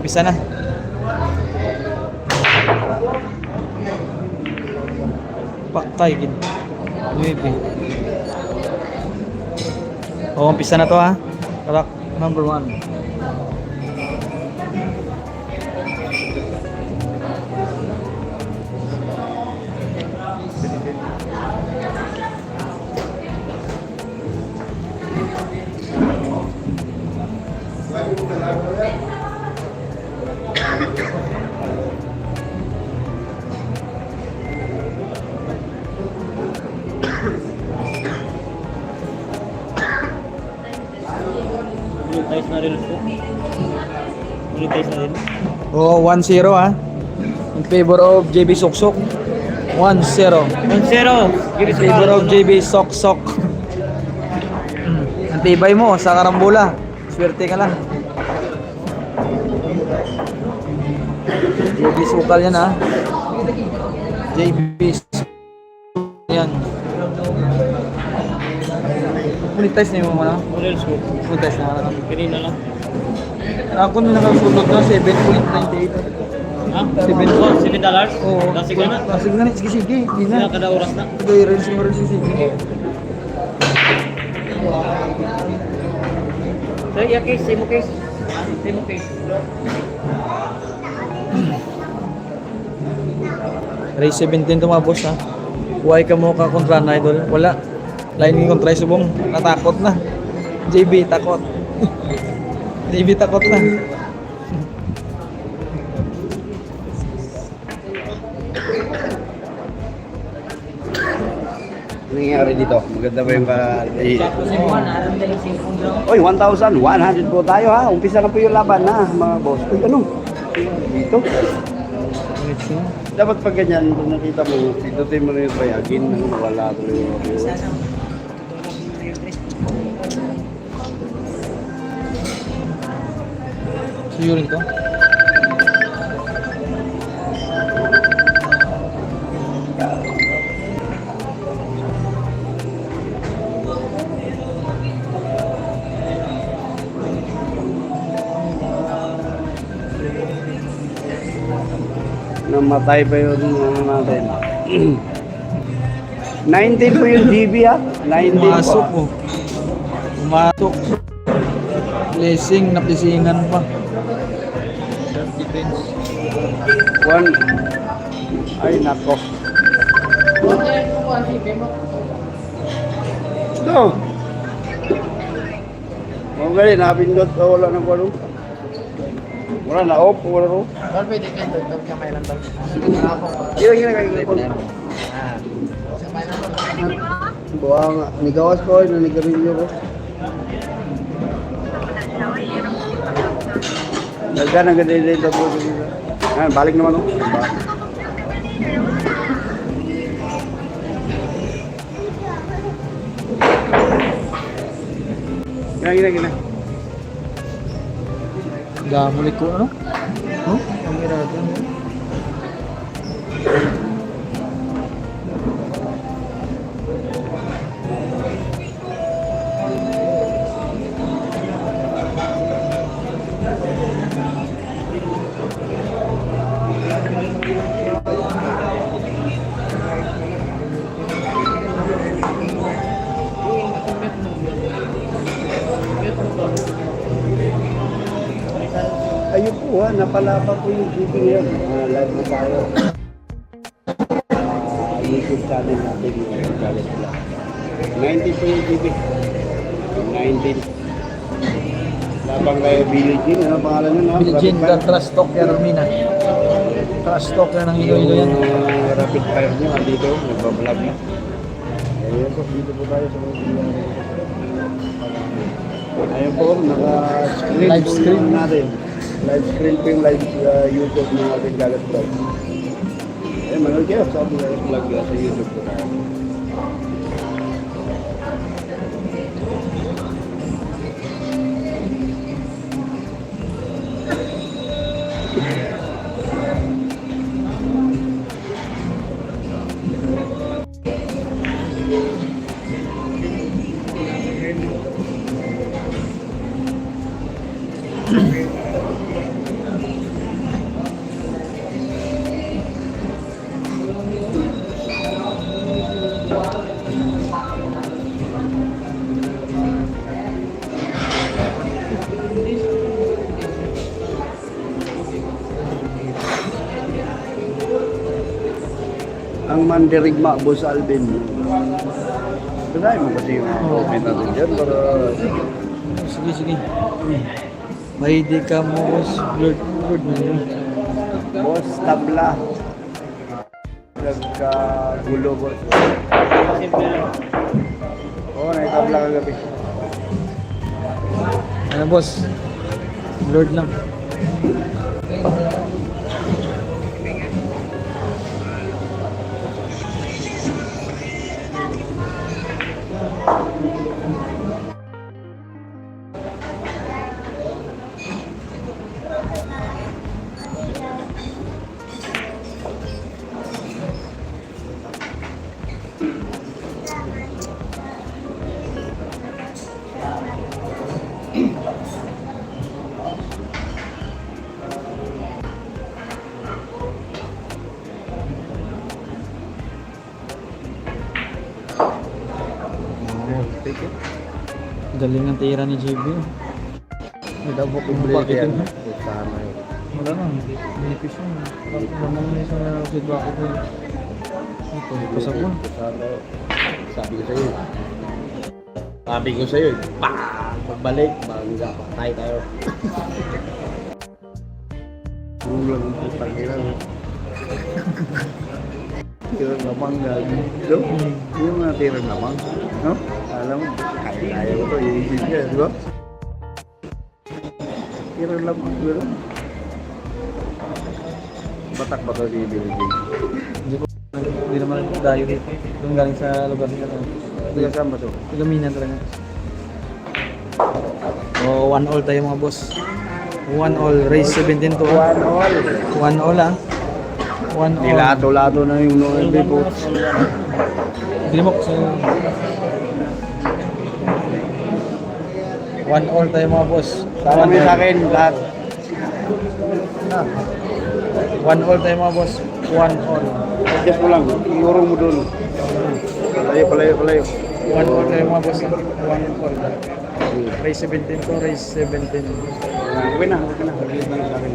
Umpisa na. Paktay gid. 9. Oh, umpisa na to ha. Track number 1. Monetize na rin ito. Monetize na rin. Oh, 1-0 ha. In favor of JB Soksok. 1-0. 1-0. In favor of JB Soksok. Antibay mo sa karambola. Swerte ka lang. JB Sokal yan ha. JB yan. Monetize na yung mga monetize na mga. Kanina lang. Ako na nakasulot na 7.98. Ha? $7? Oo. Dasig na na. Dasig na na. Sige, sige. Hindi na. Kada oras na. Ito yung rinse mo rin sige. So, yung case, same case. Same case. Race 17 to mga boss ha. Huwag ka mo ka kontra na idol. Wala. Line kontra subong. Natakot na. JB takot. JB takot na. Ano nangyari dito? Maganda ba yung Oy, 1,100 po tayo ha. Umpisa na po yung laban na mga boss. Uy, ano? Dito? Dapat pag ganyan, kung nakita mo, pindutin mo na yung bayagin. Wala tuloy yung Suyurin to. namatay pa yun ano natin. 19 po yung GB ha. 19 Pumasok po. po. Pumasok. Blessing, napisingan pa. One. Ay nako. No. Mga napindot wala na ko. Wala na off, wala ro. Well, pwede ka doon kamay lang daw. Yung kayo ko. Buang nigawas ko, nigarilyo ko. Dagan ang ganda dito po. Balik naman oh. Gina. Damuli ko ano? Huh? Ang iragan mo. Ayun po ha, napalapa po yung GP ngayon. Live na tayo. YouTube channel natin yung Galit Vlog. 19 po yung GP. 19. Labang kayo Billie Jean. Ano pangalan nyo na? Billie Jean, the trash talker Mina. Trash talker ng Iloilo yan. Rapid fire nyo, andito. Nagbablog na. Ayun po, dito po tayo sa mga. Ayun po, naka-screen Live po screen yung natin. Live screen po yung live YouTube ng ating Galit Vlog. Ayun, manood kayo sa ating Galit Vlog sa YouTube po tayo. Ang mandirigma, Boss Alvin. Tunay mo kasi yung comment natin dyan para Sige, sige. May di ka mo, boss. Lord na yun. Boss Tabla. Nagkagulo, boss. Simple lang. Oo, naitabla kagabi. Ano, boss? Lord lang. Galing ang tira ni JB. May dabok yung bucket yun. Tama yun. Wala na, nipis yun. Lamang na sa seed bucket yun. Ito, pasabon. Sabi ko sa'yo. Sabi ko sa'yo. Pagbalik, bangga. Patay tayo. Ulang ang putang ina. Tirang lamang gagi. No? Yung mga tirang lamang. No? Alam mo, kaya ko to. Iisip niya, di ba? Tirang lamang. Diba? Batak ba to si Billy J? Hindi naman dayo dito. Doon galing sa lugar nila. Tiga saan ba to? Ilumina talaga. Oh, 1-all tayo mga boss. 1-all, race 17 to. 1-all. 1-all ah. 1-all. Nilato-lato na yung Noel B po. Hindi mo kasi 1-all tayo mga boss. Tama mo sa akin, lahat. 1-all tayo mga boss. 1-all. Adjust mo lang, iurong mo doon. Palayo. 1-all tayo mga boss. 1-all. Race 17 to, race 17. Okay na. Pagkilit lang sa akin.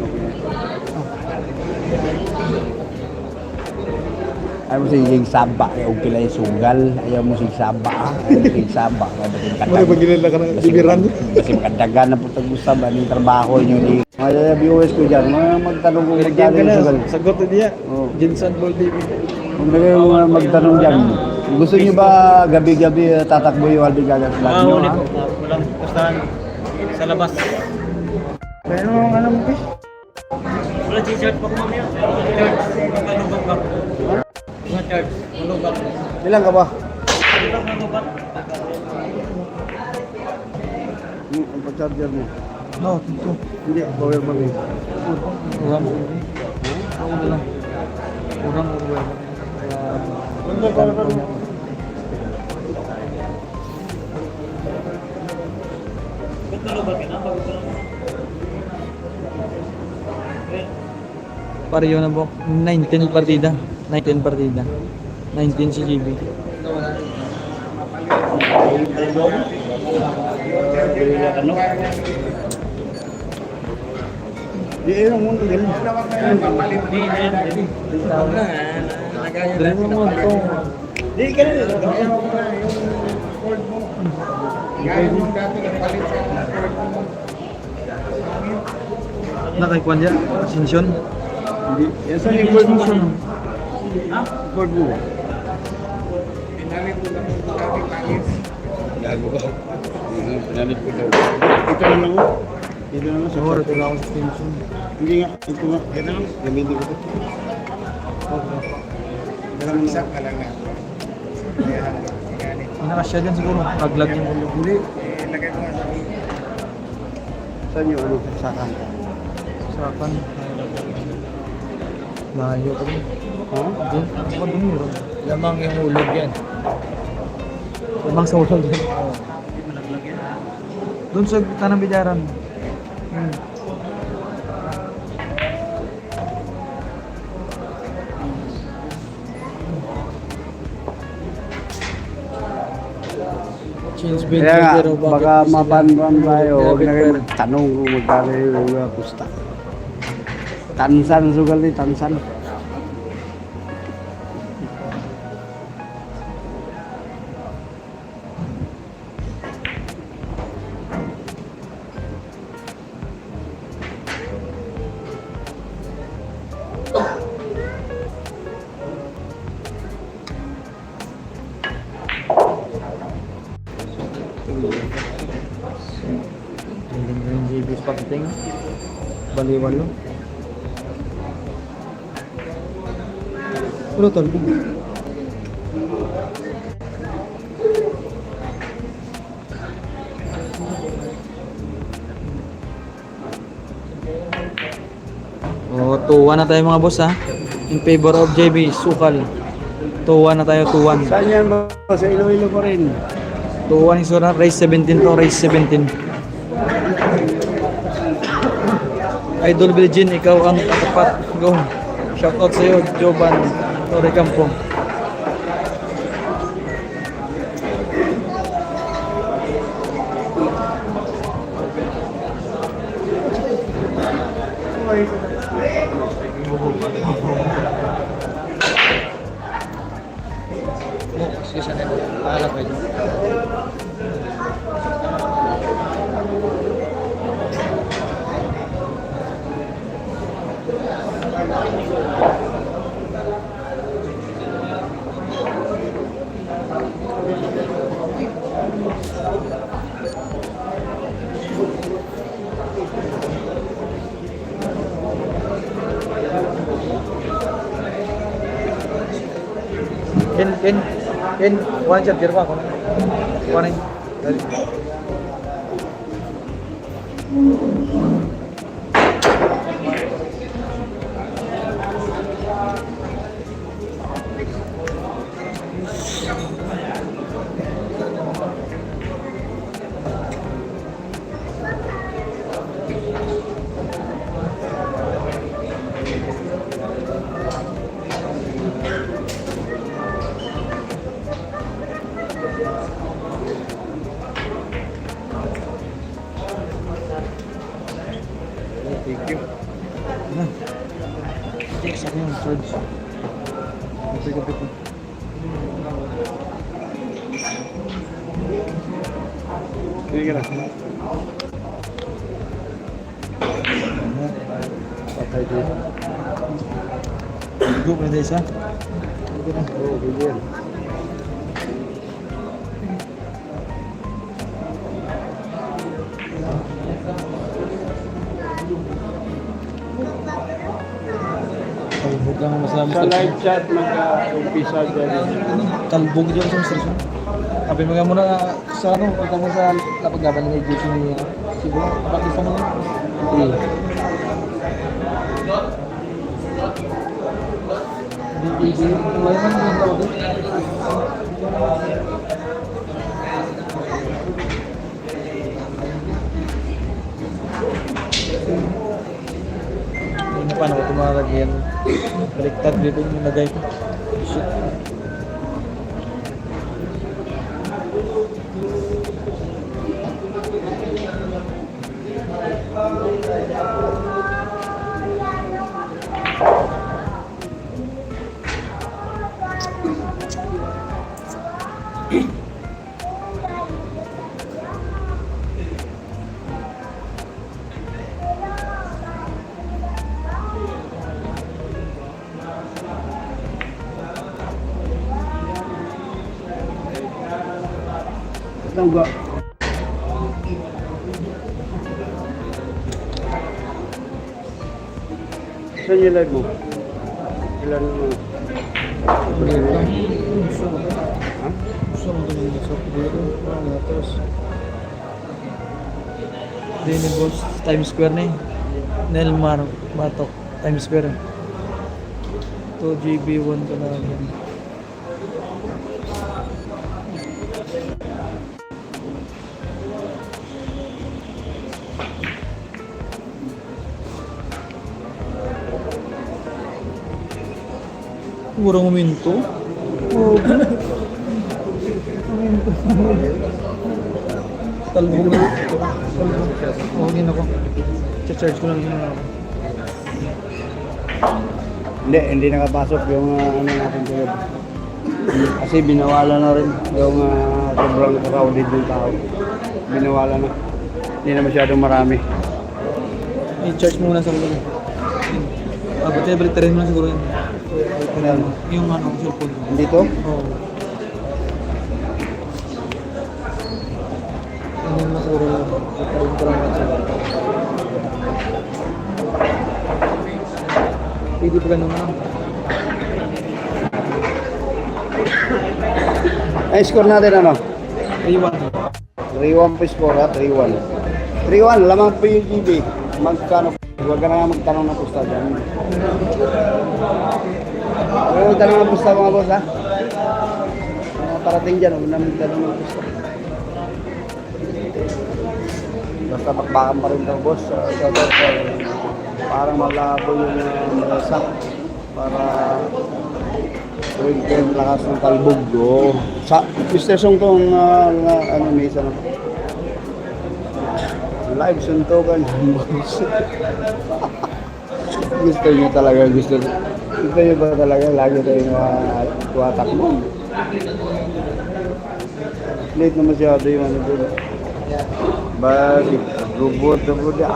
Ayaw mo sige saba, ayaw pila yung sugal, ayaw mo sige saba, ayaw mo sige saba. Ano ba ginila ka ng bibiran? Kasi makadagan na po tag-usab, anong trabaho nyo ni... Mga viewers ko dyan, magtanong kung magkano yung sugal. Sagot na niya. Oo. Jinsan Ball TV. Kung kayo magtanong dyan, gusto nyo ba gabi-gabi tatakbo yung Alvin Gagas vlog nyo, ha? Walang pustahan sa labas. Pero ano mo, Chris? Wala t-shirt pa ko mamaya. T-shirt. Malubak ba? Mga shirt. Malubak. Ilan ka ba? Malubak. Ang pa-charger mo. No, ito. Hindi, power bank eh. Kurang. Ako na lang. Kurang ko ba? Ba't malubak yun? Ang bago ko lang. Pareho na po. 19 partida. 19 partida. 19 si GB. Ano? Di, yung mundo din. Dali mo naman ito. Di, ganun. Nakikwan dyan? Ascension? Hindi. Yan saan yung board mo? Board mo. Gago ka. Pinalit ko daw. Ito na lang. Ito na lang. Siguro, ito lang ako sa ascension. Hindi nga. Ito nga. Ito lang. Gamitin ko ito. Isa ka lang nga. Nakasya dyan siguro. Naglag yung ulo. Hindi. Lagay ko nga. Saan yung ano? Sakan. Sakan. Layo ka rin. Ha? Doon. Ako doon meron. Lamang yung ulog yan. Lamang sa ulo doon. Doon sa Tanang Bidaran. Change bin Kaya nga, pero baka bakit mabanban tayo. Pero Huwag na kayo bakit- magtanong kung magkano yung pusta. Tansan, sugal ni Tansan. Baliwal no? Ano tol? Oh, 2-1 na tayo mga boss ha. In favor of JB, Sukal. 2-1 na tayo, 2-1. Saan yan ba? Sa Iloilo pa rin. 2-1 is na, race 17 to race 17. Idol Virgin, ikaw ang katapat. Go. Shoutout sa iyo, Jovan Torrecampo. Excuse me, paalam kayo. Ken, one shot kira ako. Kunin. Dali. Thank you. Ano? Check sa akin yung charge. Kapit ko. Sige na. Patay dito. Go, pwede isa. Oo, bigyan. Talbog lang ang masabi Sa live chat, mag-umpisa dyan. Talbog dyan sa instruction. Sabi mo nga muna sa ano, punta mo sa napagaban ng education niya. Siguro, practice mo yun. Hindi, wala man yung tawag doon. Hindi paano ko tumarag yan. Baliktad dito yung nilagay ko. Shit. Tangga. Saan yung live mo? Ilan mo? Balik lang. Ha? Gusto mo din yung soft dito. Tapos Dini Boss, Times Square na eh. Nelmar, Batok, Times Square. 2GB1 ka na. Kurang uminto. Oh. Talbog na. Okay na ko. Charge ko lang din ako. Hindi nakapasok yung ano natin tulad. Kasi binawala na rin yung sobrang crowded yung tao. Binawala na. Hindi na masyadong marami. I-charge mo muna sa ulo. Abot tayo, balik tayo mo na siguro yun. Yung ano, cellphone ko. Dito? Oo. Ano na siguro yun. Itayin ko lang natin. Pwede pa ganun ano. Ay, score natin ano? 3-1. 3-1 po score ha, 3-1. 3-1, lamang po yung GB. Magkano? Huwag ka na nga magtanong ng pusta dyan. Huwag ka magtanong ng pusta mga boss ha. Mga parating dyan, huwag na magtanong ng pusta. Basta bakbakan pa rin daw boss. Parang malabo yung mesa. Para tuwing kayo lakas ng talbog. Sa Mr. Song tong ano mesa na. Live suntukan. Gusto niyo talaga, gusto niyo ba talaga lagi tayong tuwatak mo? Late na masyado yung ano doon. Bakit? Robot na po niya.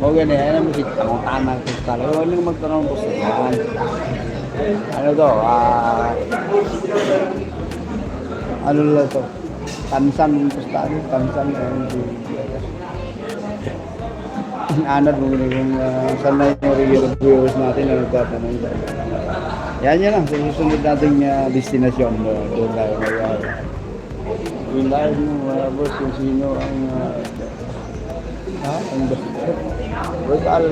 O ganyan, yan ang musik. Ang tanang ko talaga. Huwag nang magtanong po sa yan. Ano to? Ano lang to? Tansan yung pustahan. Tansan yung anad mo kung saan na yung regular viewers natin na nagtatanong. Yan lang. Sa susunod nating destinasyon. Doon tayo ngayon. Ilahin mo mga boss kung sino ang Royal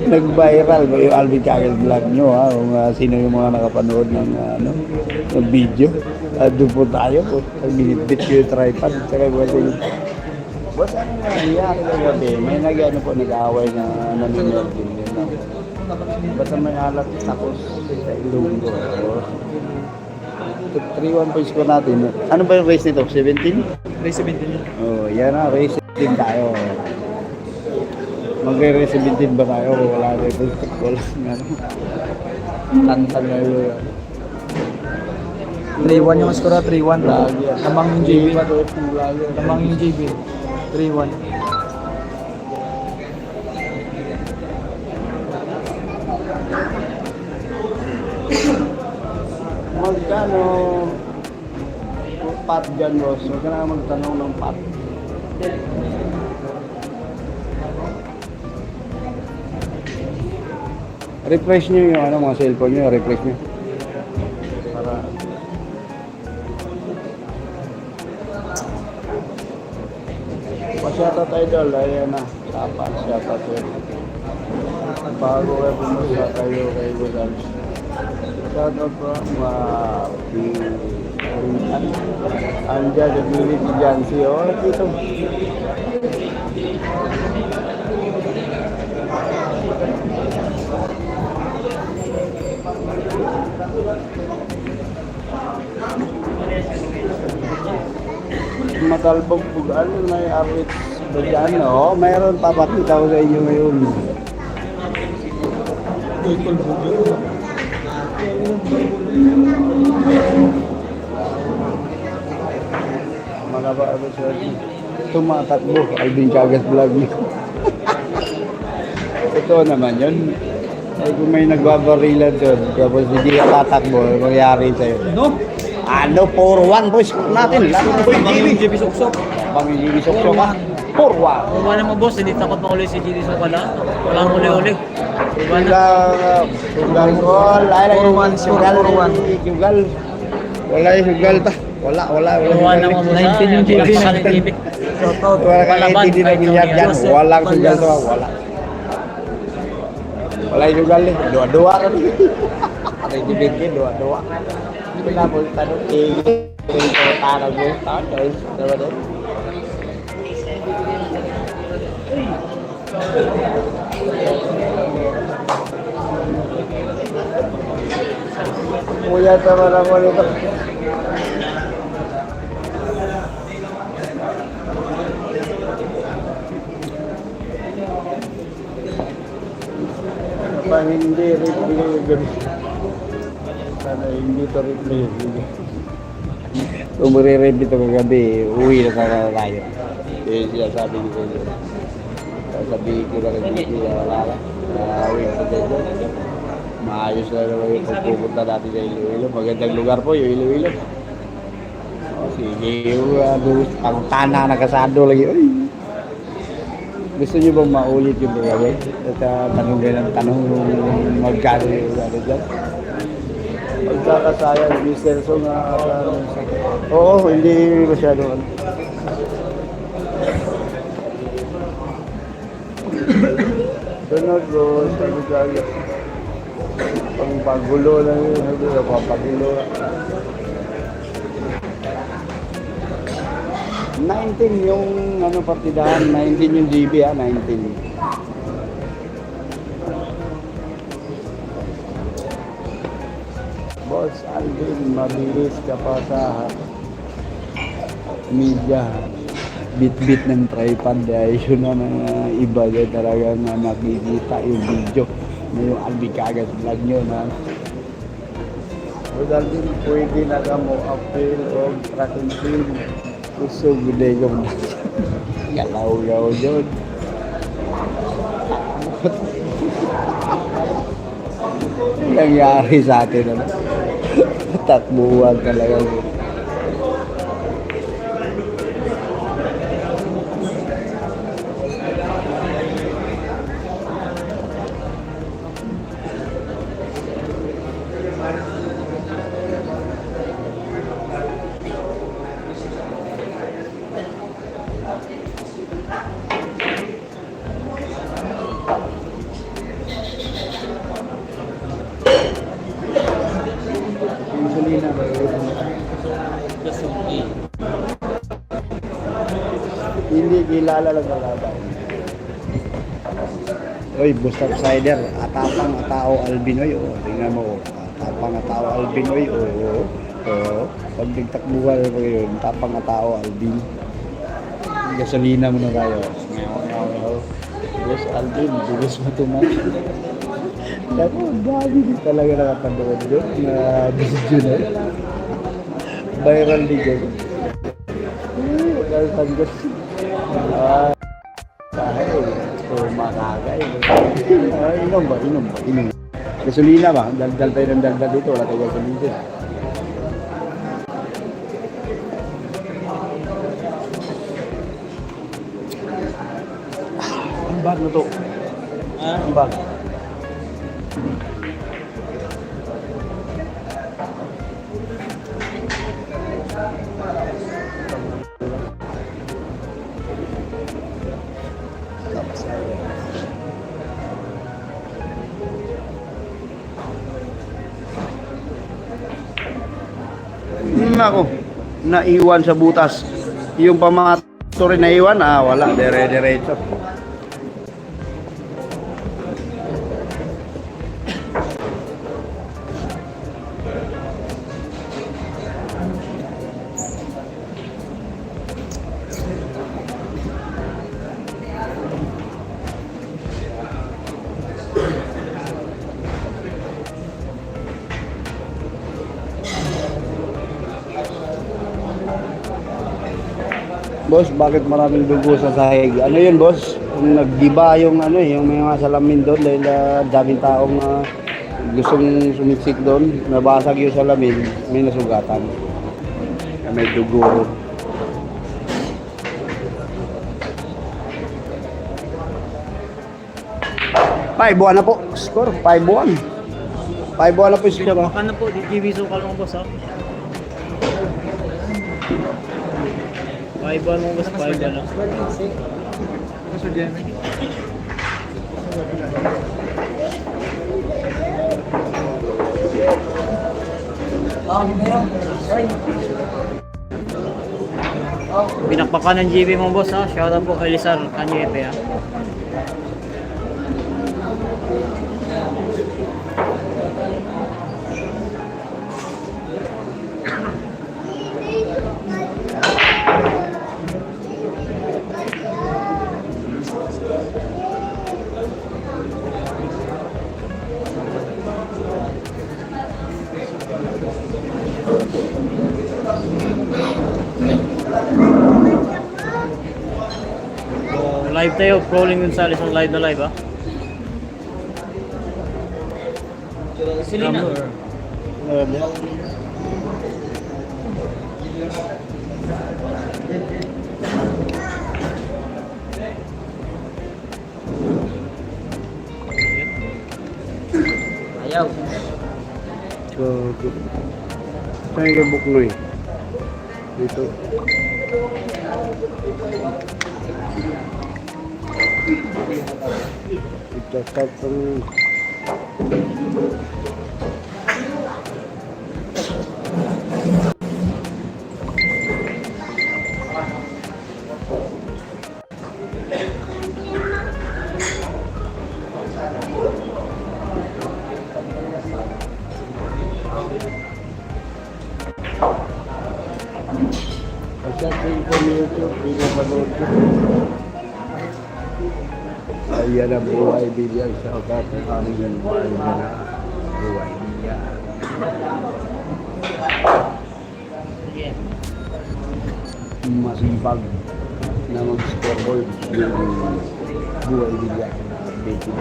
nag-viral ba yung Alvin Kagel vlog nyo ha? Kung sino yung mga nakapanood ng video. Doon po tayo po. Binitbit ko yung tripod. Saka boss, ano nangyari na gabi? May nag-away na naninod din. Basta may alat tapos sa Ilonggo. 3-1 points ko natin. Ano ba yung race nito? 17? Race 17. Oh, yan na. Race 17 tayo. Mag-race 17 ba tayo? Wala na ito. Wala nga. Tantan na yun. 3-1 yung score, 3-1. Lagi. Lamang yung JB. Lagi. Lamang yung JB. 3-1. Magkano pat dyan, boss? Huwag ka na magtanong ng pat. Refresh nyo yung mga cellphone nyo, refresh nyo. Para pa-shoutout idol, ayan na. Tapa, shoutout yun. Bago kayo pumunta kayo kay Budals. Shoutout from Anja, the Billy, si Jancy. Oh, dito. Matalbog bugal, may awit ba dyan? Oo, mayroon papakita ko sa inyo ngayon. Mga ba ano siya? Tumatakbo, Alvin Chagas vlog niyo. Ito naman yun. Ay kung may nagbabarilan doon, tapos hindi ka tatakbo, mangyari sa'yo. No? Ano, 4-1 boys natin. Lamang yung JB Soksok. Pamilili Soksok ka. 4-1. Wala naman boss, hindi takot makuli si GD sa pala. Walang uli-uli. Sugal gol. Ay lang yung 4-1, sugal. 4-1. Sugal. Wala yung sugal ta. Wala. Wala naman boss. 19 yung JB. Shoutout. Wala kang hindi na bilyar dyan. Walang sugal to. Wala. Wala yung sugal eh. Dua-dua kan. Ada yung dibigin. Dua-dua. Hindi na po tanong. Ito tanong mo. Guys. Diba doon? Kuya sama ako nito. Apa hindi replay sana hindi to replay. Kung re-replay ito kagabi, uwi na tayo. Eh siya sabi ko sa'yo. Sabihin ko na kagabi, wala ka. Uwi ko tayo. Maayos na naman yung pagpupunta natin sa Iloilo. Magandang lugar po yung Iloilo. Sige, ang tana nakasado lagi. Ay. Gusto niyo ba maulit yung gagawin? At tanong din ang tanong yung magkano yung ano dyan? Magkakasayang Mr. So nga. Oo, hindi masyado. Sunod ko, sabi kaya. Pang pagulo lang yun, hindi na papagulo. 19 yung ano partidahan, 19 yung GB ha, 19. Boss Alvin, mabilis ka pa sa media. Bit-bit ng tripod dahil yun na ng iba dyan talagang nakikita yung video na yung Alvin kagat vlog nyo na Boss Alvin, pwede na ka mo appeal o track and field. Gusto guday ko na. Galaw-gaw yun. Nangyari sa atin ano. Takbuhan talaga. Insulina ba yun? Hindi kilala lang talaga. Oy, Bustap Cider, atapang atao albinoy. Oh, tingnan mo. Atapang atao albinoy. Oh. Pag nagtakbuhan mo yun, tapang atao albin. Gasolina mo na tayo. Yes, Alvin, bilis mo tumat. Ako, dami din talaga nakapanood doon na video na yun. Viral din yun. Tanggap. Sahay, makakay. Inom ba? Gasolina ba? Daldal tayo ng daldal dito. Wala tayo gasolina. Ang bag na to. Ang bag. Nako, naiwan sa butas. Yung pamato rin naiwan, wala, dire-diretso. Boss, bakit maraming dugo sa sahig? Ano yun, boss? Nagdiba yung ano yung mga salamin doon dahil daming taong gustong sumiksik doon. Nabasag yung salamin, may nasugatan. May dugo. Buwan na po. Score, 5-1. 5-1 na po yung score. Baka na po, di GB so kalong boss ha. 5-1 mo boss, 5-1 lang. Pinakpakan ng GB mo boss ha. Shoutout po kay Lizar Kanyepe ha. Live tayo, Prowling Gonzales ang live na live ha. Silina. Ayaw. So, saan yung buknoy? Dito. Ito pang Pagsasin ko ni YouTube, pinapanood ko. Ayan ang buhay bilyang sa ugat ng aming buhay na buhay niya. Masipag na mag-scoreboard yung buhay bilyang baking.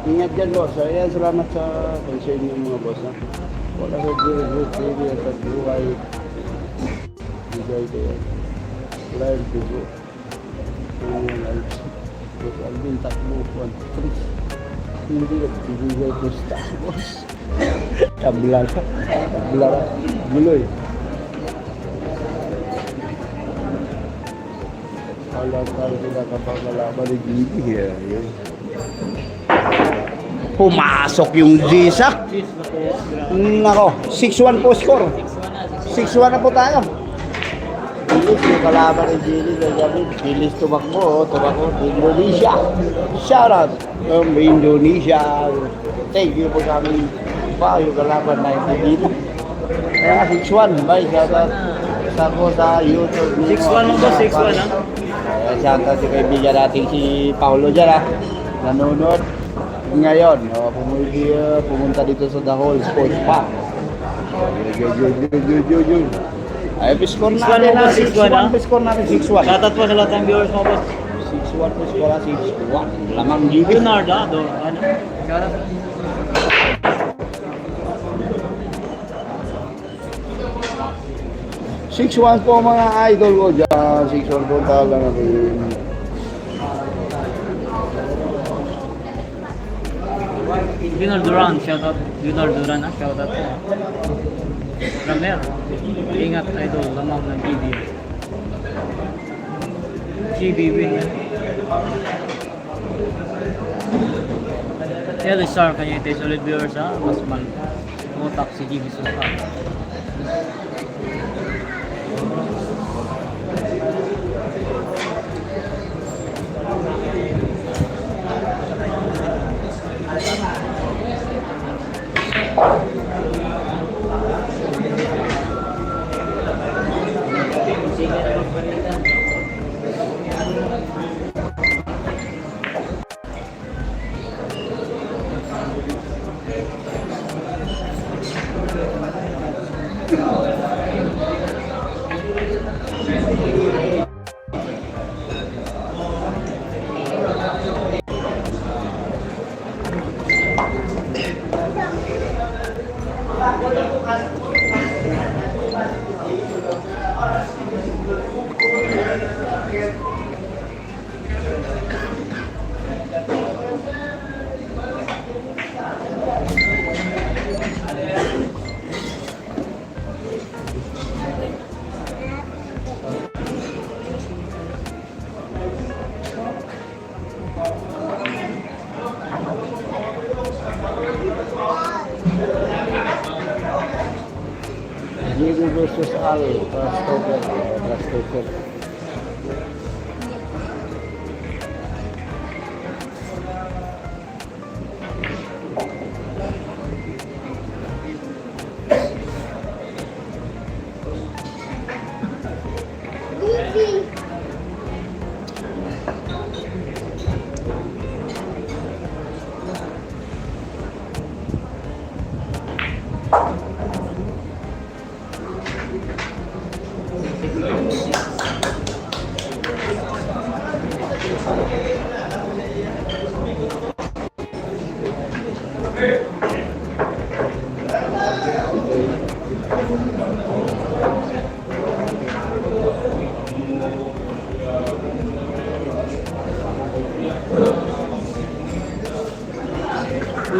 Ingat dyan, boss. Ayan, salamat sa concern ng mga boss. Ha? Wala sa good area sa buhay. Bigay kayo. Wala yung dugo. Boss Alvin, takbo, 1-3. Hindi ka bibigay ko sa boss. Tabla ka. Tabla ka. Guloy. Wala sila kapag malaman ni Gigi. Yun. Pumasok yung G-Sack. Nako, 6-1 po score. 6-1 na po tayo. Bilis yung kalaban ni Gili. Bilis tumakbo. Indonesia. Shout out from Indonesia. Thank you po sa aming yung kalaban na hindi dito. Kaya 6-1. Bye, shout out sa ko sa YouTube. 6-1 mo ba? 6-1 ha? Shout out sa kaibigan natin si Paulo dyan ha. Nanonood. Ngayon, pumunta dito sa The Hall Sports Park. Yun. Ay, score natin na 6-1. Score natin 6-1. Shoutout po sa lahat ng viewers mo, boss. 6-1 po score na 6-1. Lamang GB. Leonardo, ano? Shoutout. 6-1 po mga idol ko dyan. 6-1 po talaga natin. Leonard Duran, shoutout. Leonard Duran, ha? Shoutout po. Ramer, ingat idol, lamang ng GB. GBB. Hello sir, kanya ito solid viewers ha? Mas umutak si GB Suka. Diego versus Al, Trastoker.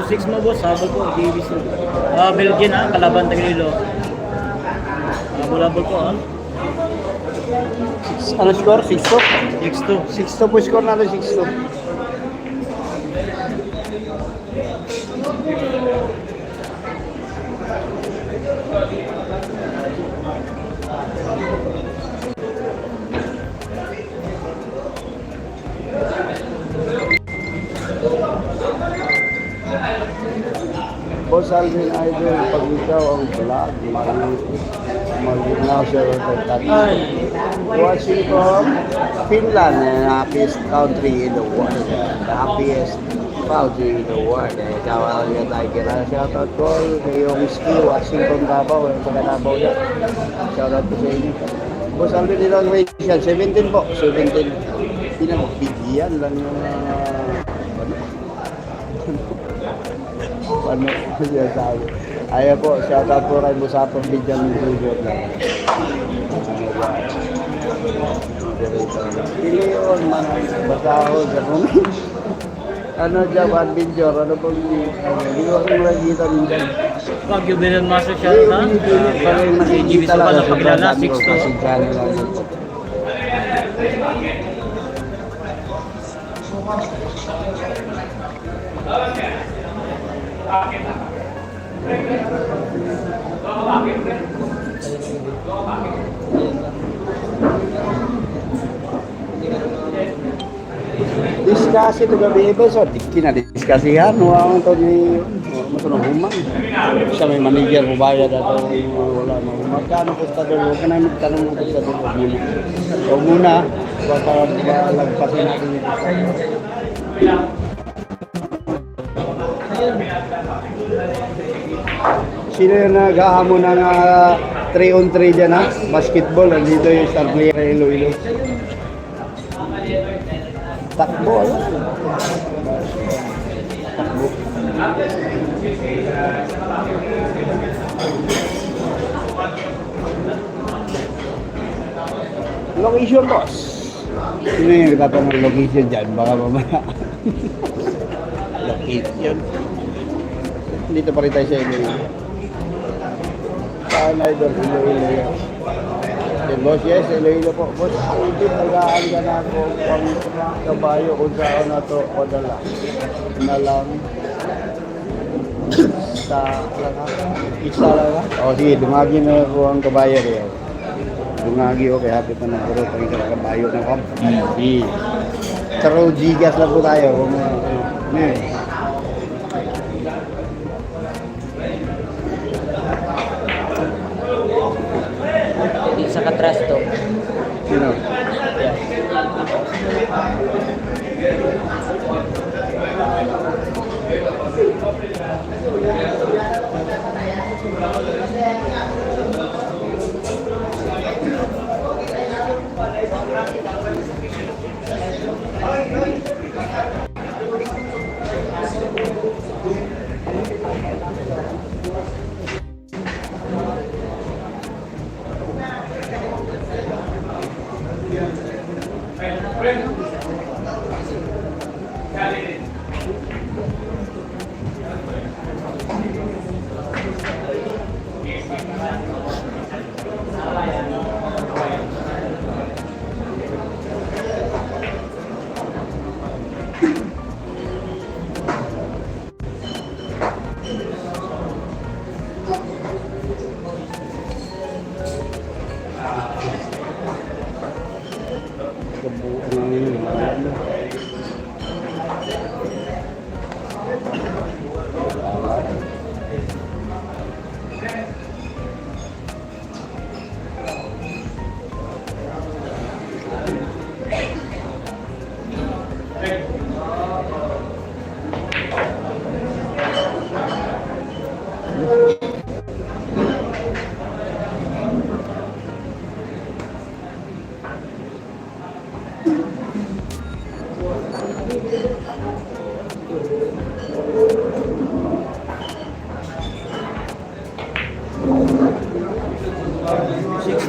6 mo boss, habol po, JBC. Belgian ha, kalaban Taglilo. Habol-habol po ha. Ano score? 6-2? 6-2. 6-2 po score natin, 6-2. Boss Alvin Idol, pag ikaw ang vlog, malinaw siya watching from Finland, the happiest country in the world, the happiest country in the world. Kawal niya tayo kira, shoutout ko kay yung ski, watching from Davao, yung pagkanabaw niya. Shoutout ko sa inyo. Boss Alvin, ilang grade yan? 17 po, 17. Pinagbigyan lang yung ano siya sabi. Ayaw po, shoutout po rin mo sa atong bigyan ng video lang. Pili yun, basahon sa kung ano dyan, one video, ano pong hindi ko rin nakikita minsan. Pag yung Bilan Master siya ha, JBC pa na pagkilala, 6-2. Discuss ito gabi iba so kinadiscussihan ang to ni matunong humang siya may manager mo bayad ato wala mo magkano po sa doon huwag ka na magtanong mo sa doon huwag muna baka lagpasin natin ito sino yung nag-ahamon ng 3-on-3 dyan ha basketball nandito yung star player Iloilo takbo takbo location boss sino yung nagtatanong ng location dyan baka mamaya location dito pa rin tayo sa Iloilo saan idol Iloilo yan boss, yes, Iloilo po. Boss, ang tip, nagaan ka na ako ang kabayo kung saan na ito o dala. Na lang. Isa lang ha? O sige, dumagi na ako ang kabayo rin. Dumagi o, kaya hapit na puro pag ka kabayo na kam. Sige. Pero gigas lang po tayo. Sa katras to. Sino?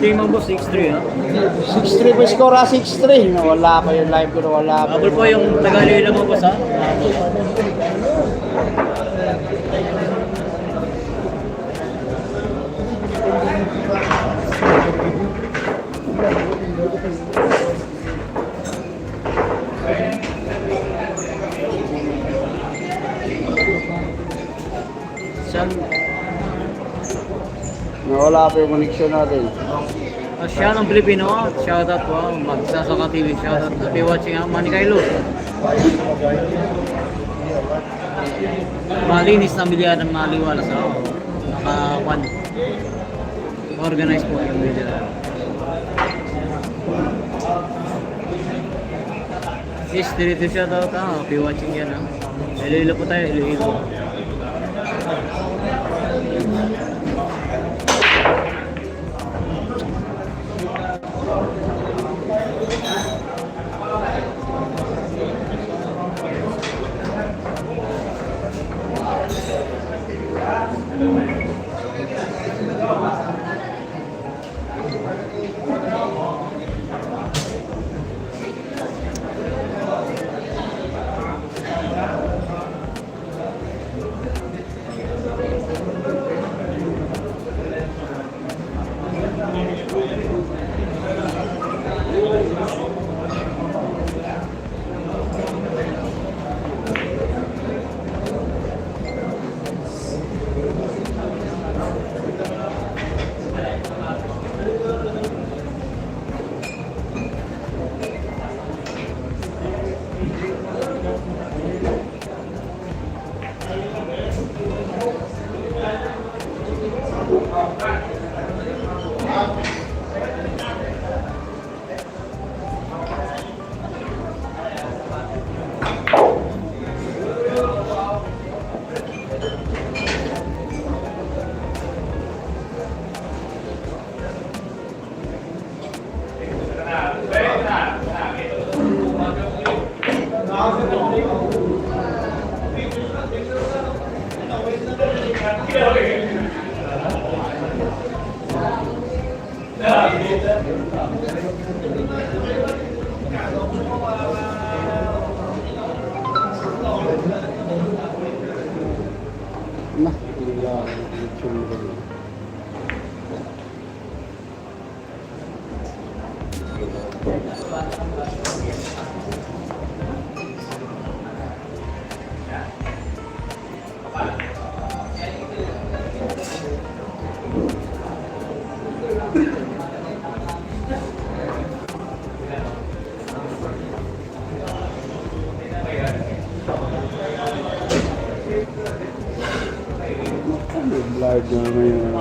Mo boss, 6-3 ha. 6-3 po score ha, 6-3. Wala pa yung live ko na wala pa. Habol po yung Tagalilo mo boss ha. Wala pa yung connection natin. Siya ng Pilipino, shoutout po, Magsasaka TV, shoutout. Happy watching ang Manny Kailo. Malinis na bilyaran, maliwala sa naka-one. Organize po yung bilyaran. Yes, dito shoutout ha, happy watching yan ha. Iloilo po tayo, Iloilo. Nah, gila. Connection. Live na ngayon.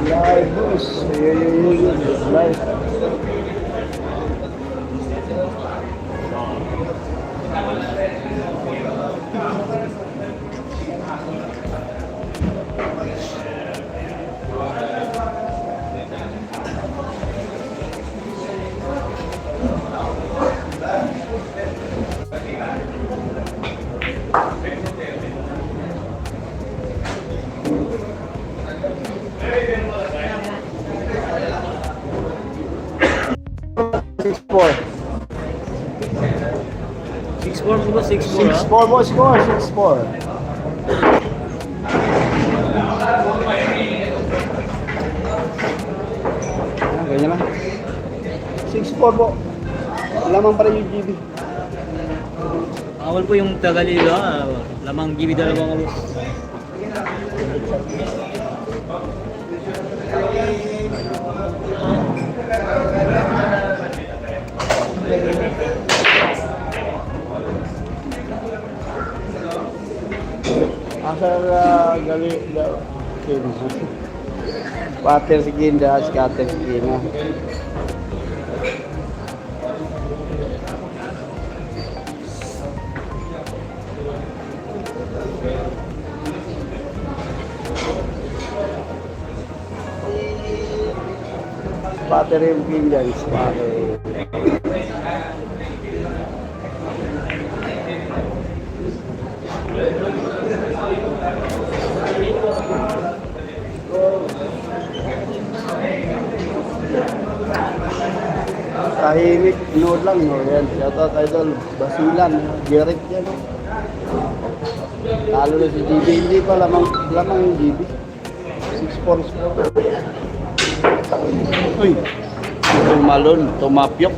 Live boss. Live. Six-four. 6-4 po ba? 6-4 ha? 6-4 boss, score. 6-4. Ganyan lang. 6-4 po. Lamang pa rin yung GB. Awal po yung Tagalila, lamang GB dalawang ulos. Asal gali pater segini dah scatter segini. Battery yung king guys. Battery. Tahimik, nood lang, no? Yan, shoutout idol, Basilan, Gerrit yan. Talo na si GB, hindi pa lamang yung GB. 6-4 score. Uy, tumalon, tumapyok.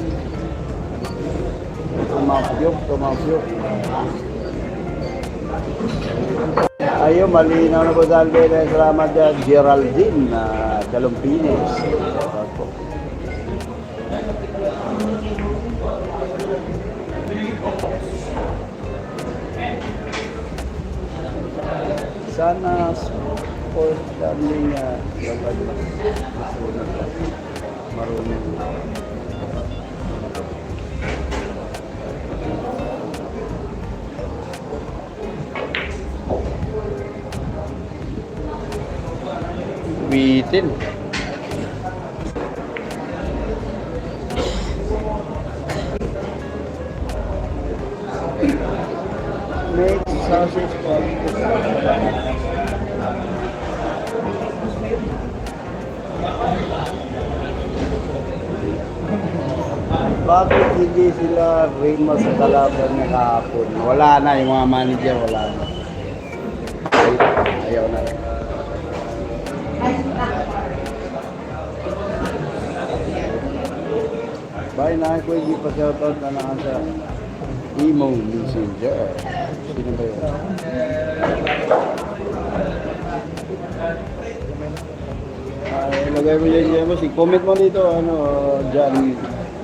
Tumapyok. Ayun, malinaw na po dahil salamat dyan, Geraldine, Calumpines. Sana sport kami nga marunong. Bitin. Next sausage po. Bakit hindi sila rin sa kalaban na kahapon? Wala na, yung mga manager, wala na. Ayaw na. Bye na, ako hindi pa shoutout na nasa Imo Messenger. Sino ba yun? Ilagay mo dyan, comment mo dito, John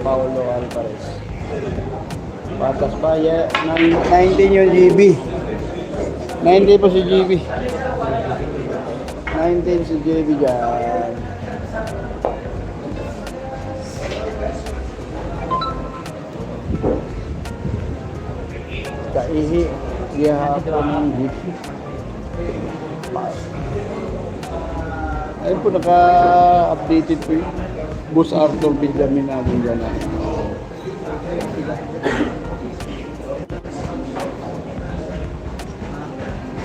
Paulo Alvarez. Patas pa, 19 yung GB. 19 po si GB. 19 si GB dyan. Kaihi, gihapon ng GB. Ayun po, naka-updated po yun. Boss Arthur Benjamin natin dyan.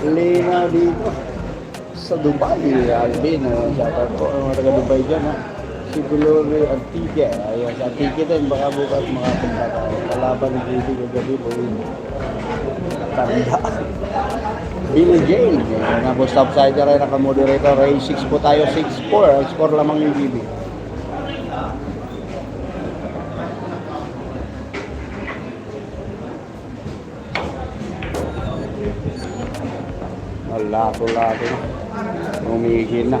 Lena dito sa Dubai. Alvin, shoutout po ang mga taga-Dubai dyan. Si Glory Antique. Ayun, sa Antique din. Baka bukas makapunta tayo. Kalaban ng GT kagabi po yun. Tanda. Billy Jane. Nga po, stopsider ay nakamoderator. Ray 6 po tayo, 6-4. Ang score lamang yung GB. Lato-lato na. Umigil na.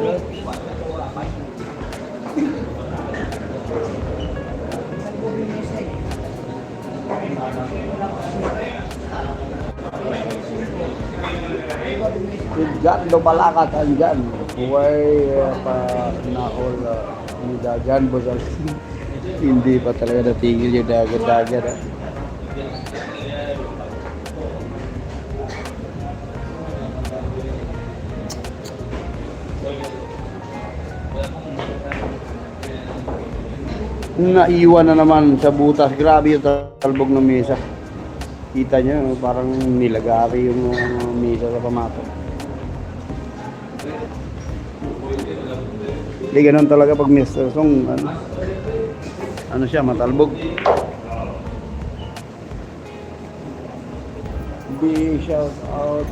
Si Jan Lupalakat andyan. Buhay pa nahol ni Dagan Bozal. Hindi pa talaga natigil yung dagat-dagat. Naiwan na naman sa butas. Grabe yung talbog ng mesa. Kita nyo, parang nilagari yung mesa sa pamato. Hindi ganun talaga pag Mr. Song, ano siya, matalbog. Big shout out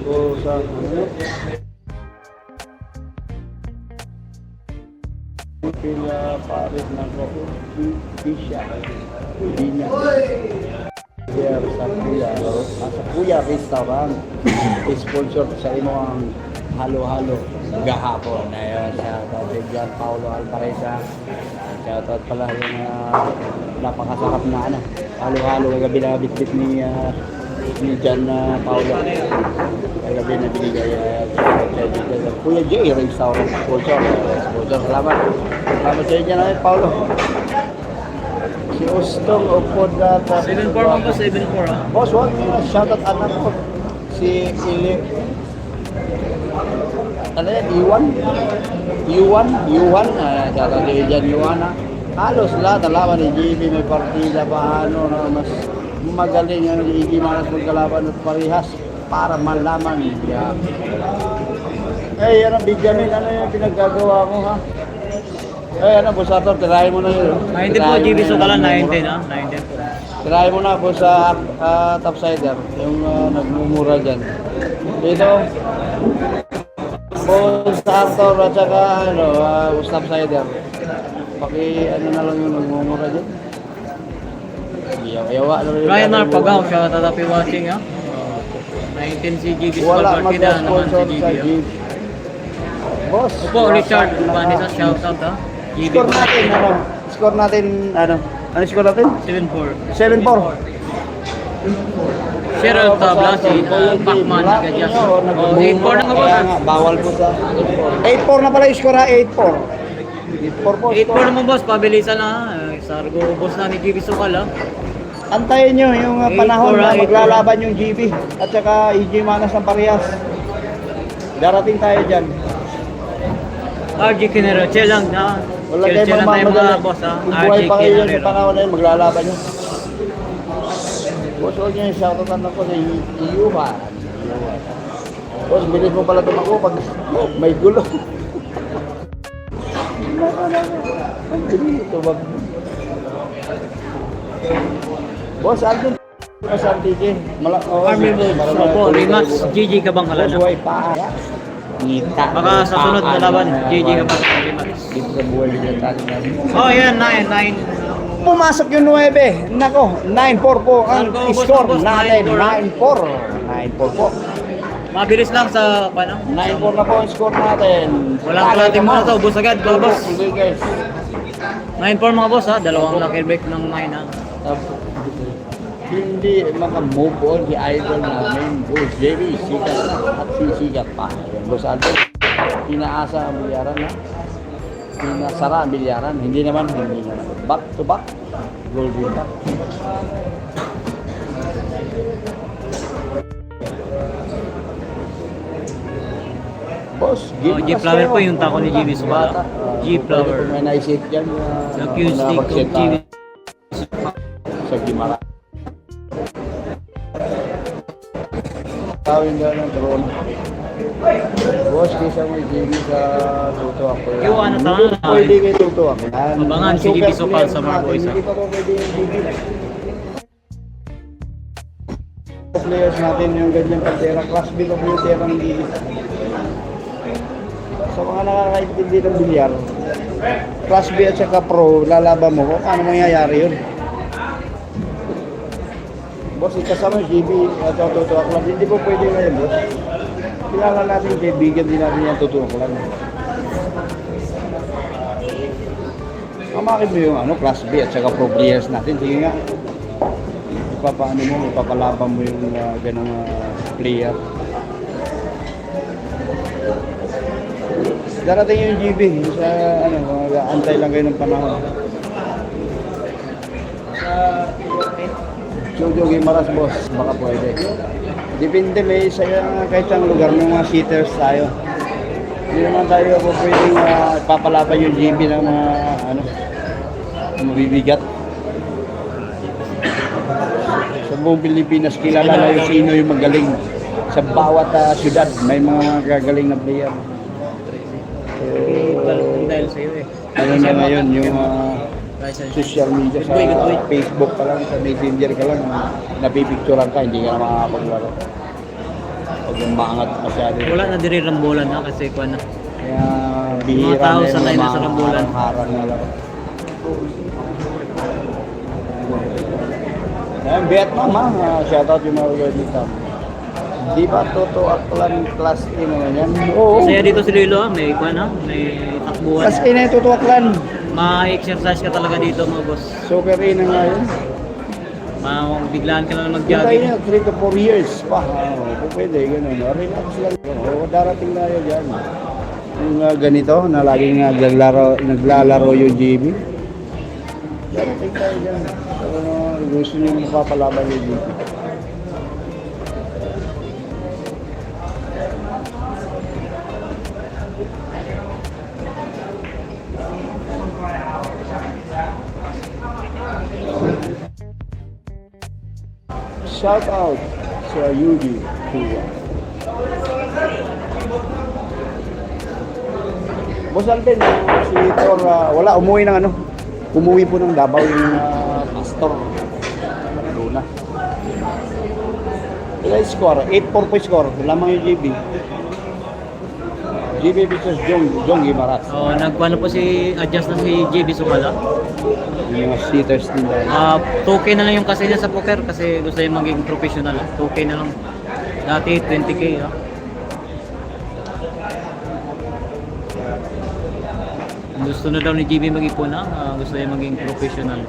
po sa Pila Paris na ko Bisha Binya Here sa Kuya Restaurant sponsor sa imo ang halo-halo gahapon na yun sa John Paulo Alvarez. Shoutout pala yung napakasarap na halo-halo kagabi na bitbit ni John Paulo kagabi na binigay Kuya J Restaurant sponsor. Salamat sa inyo na Paulo. Si Ostong Opodata 7-4 mo ba? 7-4 Boss, wag shoutout anak ko si Ili ano yan? Yuan, shoutout kayo dyan, Yuan ha. Halos lahat, alaman ni JB may partida pa, ano, na mas magaling ang Iggy Maras magkalaban at parehas para malaman niya. Eh, ano, Benjamin, ano yung pinaggagawa ko ha? Eh, ano, Busator, tirahin mo na yun. 19 po, GB Sukalan, 19 ha? 19 po. Tirahin mo na po sa topsider, yung nagmumura dyan. Dito, po sa Arthur at saka, ano, topsider. Ano na lang yung nagmumura dyan. Yawa na rin. Ryan R. Pagaw, siya tatapi watching ha? 19 si GB Wala Sukalan, partida naman si mag-sponsor GB sa ha? GB. Boss. Opo, Richard Banisa, shoutout ha? GB Score natin, ano? Score natin, ano? Ano score natin? 7-4. 7-4. Cheryl Tabla, si Pacman Gadyas. O, 8-4 na nga boss. Kaya nga, bawal po sa 8-4 na pala yung score ha, 8-4. 8-4 po. 8-4 naman boss, pabilisan na ha. Sargo boss na ni GB Sukal ha? Antayin nyo yung 8-4, panahon na 8-4. maglalaban yung GB at saka EJ Manas ng parehas. Darating tayo dyan. RG Kinero, chill lang ha? Wala Chill kayo lang tayo magmamadali. mga boss ha? Kung RG buhay pa kayo yun sa Kinero. panahon na yun, maglalaban nyo. Boss, huwag nyo yung shoutoutan ako sa Iyuhan. Boss, bilis mo pala tumakbo pag may gulo. Ang bilis tumakbo. Boss, andun sa RTJ. Army Moves, opo, Rimax, GG Kabangkalan Boss, ha? huwag pa. Ngita. Baka sa sunod na laban, GG Kabangkalan, Rimax. Dito sa buhay nila tayo namin. Oh, yan, 9. Pumasok yung 9. Nako, 9-4 po ang Nako, boss, score boss, natin. 9-4. 9-4 po. Mabilis lang sa, paano? 9-4 na po ang score natin. Walang klate muna to, ubos agad, go boss. Sige guys. 9-4 mga boss ha, dalawang lucky break ng 9 ha. Hindi maka-move on si idol namin. Boss JB, sikat na at sisikat pa. Yan, Boss Aldo, inaasa ang bilyaran na. Pinasara ang bilyaran. Hindi naman. Back to back. Golden back. Boss, Oh, G-Flower po yung tako ni Jimmy Sumala. G-Flower. May naisip dyan. Acoustic of Jimmy. Sa Gimara. Tawin daw ng drone. Boss, kisa mo Jimmy sa tuto ako. Yung ano Hindi tayo, po pwede kayo tuto ako. Yan. Abangan si Super Jimmy Sopal players sa mga natin, boys, Hindi pa po pwede yung Jimmy. Players natin yung ganyan pantera. Class B pa po yung tera ng Jimmy. Sa mga nakakaintindi ng bilyar, Class B at saka Pro, lalaban mo kung ano mangyayari yun. Boss, ikasama yung GB at yung Totoo Club. Hindi po pwede na yun, boss. Kilala natin yung kaibigan din natin yung Totoo Club. Kamakin mo yung Class B at saka Pro players natin. Sige nga. Ipapaano mo, ipapalaban mo yung ganang player. Darating yung GB sa antay lang kayo ng panahon. Studio Gimaras boss, baka pwede. Depende may sa kahit ang lugar ng mga seaters tayo. Hindi naman tayo po pwedeng ipapalaban yung GB ng mga mabibigat. Sa buong Pilipinas kilala na yung sino yung magaling. Sa bawat syudad may mga gagaling na player. Dahil sa'yo eh. Ano na ngayon yung social media sa Facebook ka lang, sa Messenger ka lang, napipicturean ka, hindi ka na makakapaglaro. Pag umaangat masyado. Wala na diri rambulan ha kasi kuha na. Kaya bihira Mga tao na sanay yung na sa rambulan. harang na laro. Ayan, Vietnam ha, shoutout yung mga lugar dito. Di ba Totoo Aklan Class A naman yan? Oo. Saya dito si Lilo ha, may kuha na, may takbuhan. Class A na yung Totoo Aklan. Ma-exercise ka talaga dito mga boss. Super A na nga yun. Biglaan ka na Yung tayo mag-jogging. na 3 to 4 years pa. Pwede, gano'n. Relax lang. Darating na yun dyan. Yung ganito, na laging naglalaro yung GB. Darating tayo dyan. Gusto nyo mapapalaban yung GB. shout out sa Yugi. Boss Alvin, si Tor, wala, umuwi ng ano. Umuwi po ng Davao yung pastor. Luna. Ilan yung score? 8-4 po yung score. Lamang yung GB. GB versus Jong Gimaras. So, nagpaano po adjust na si JB Sumala. Yung mga cheaters din dahil. 2K na lang yung kasi niya sa poker kasi gusto niya maging professional. 2K na lang. Dati 20K. Gusto na daw ni JB mag-ipon na. Gusto niya maging professional.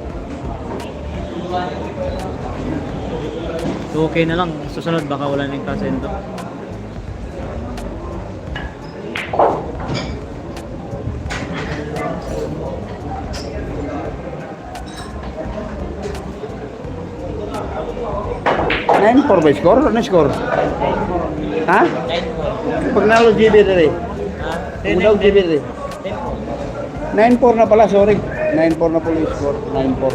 2K na lang. Susunod baka wala na yung kasento. Nine 4 ba score? Ano score? Ha? Pag nalo GB rin. Udaw GB rin. 9-4 na pala, sorry. 9-4 na pala yung score. 9-4.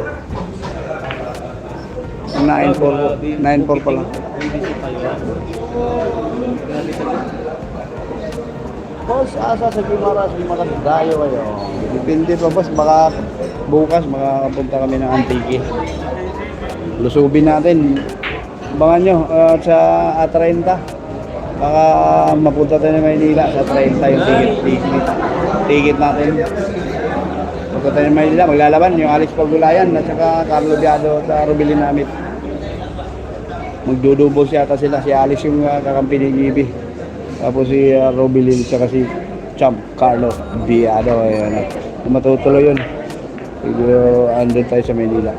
9-4 pala. Boss, asa sa Gimaras, dayo kayo. Depende pa boss, baka bukas makakapunta kami ng Antique. Lusubin natin. Abangan nyo sa A30. Baka mapunta tayo ng Maynila sa 30 yung ticket natin. Mapunta tayo ng Maynila, maglalaban yung Alex Pagulayan at saka Carlo Biado sa Rubilin Amit. Magdudubos yata sila, si Alex yung kakampi ni GB. Tapos si Rubilin at saka si Champ Carlo Biado. Ayan. Kung matutuloy yun, siguro andun tayo sa Maynila.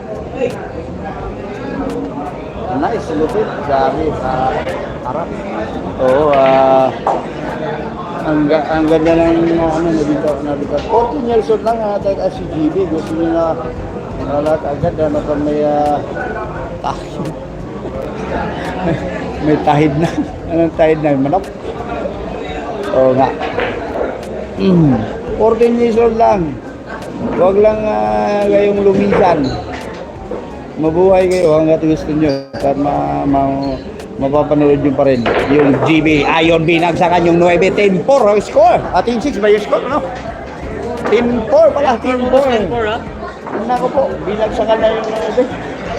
Nice, lupit. Sabi sa harap. Oo, ang ganda ng nabito. 14 years old lang tayo si GB. Gusto niya na nalat agad na pag may tahid. May tahid na. Anong tahid na? Manok? Oo nga. 14 years old lang. Huwag lang kayong lumisan. Mabuhay kayo hanggat gusto nyo at mapapanood nyo pa rin yung GB Ion binagsakan yung 9-10-4 ang score at 10-6 ba yung score, no? 10-4 pala, 10-4 nako po, binagsakan na yung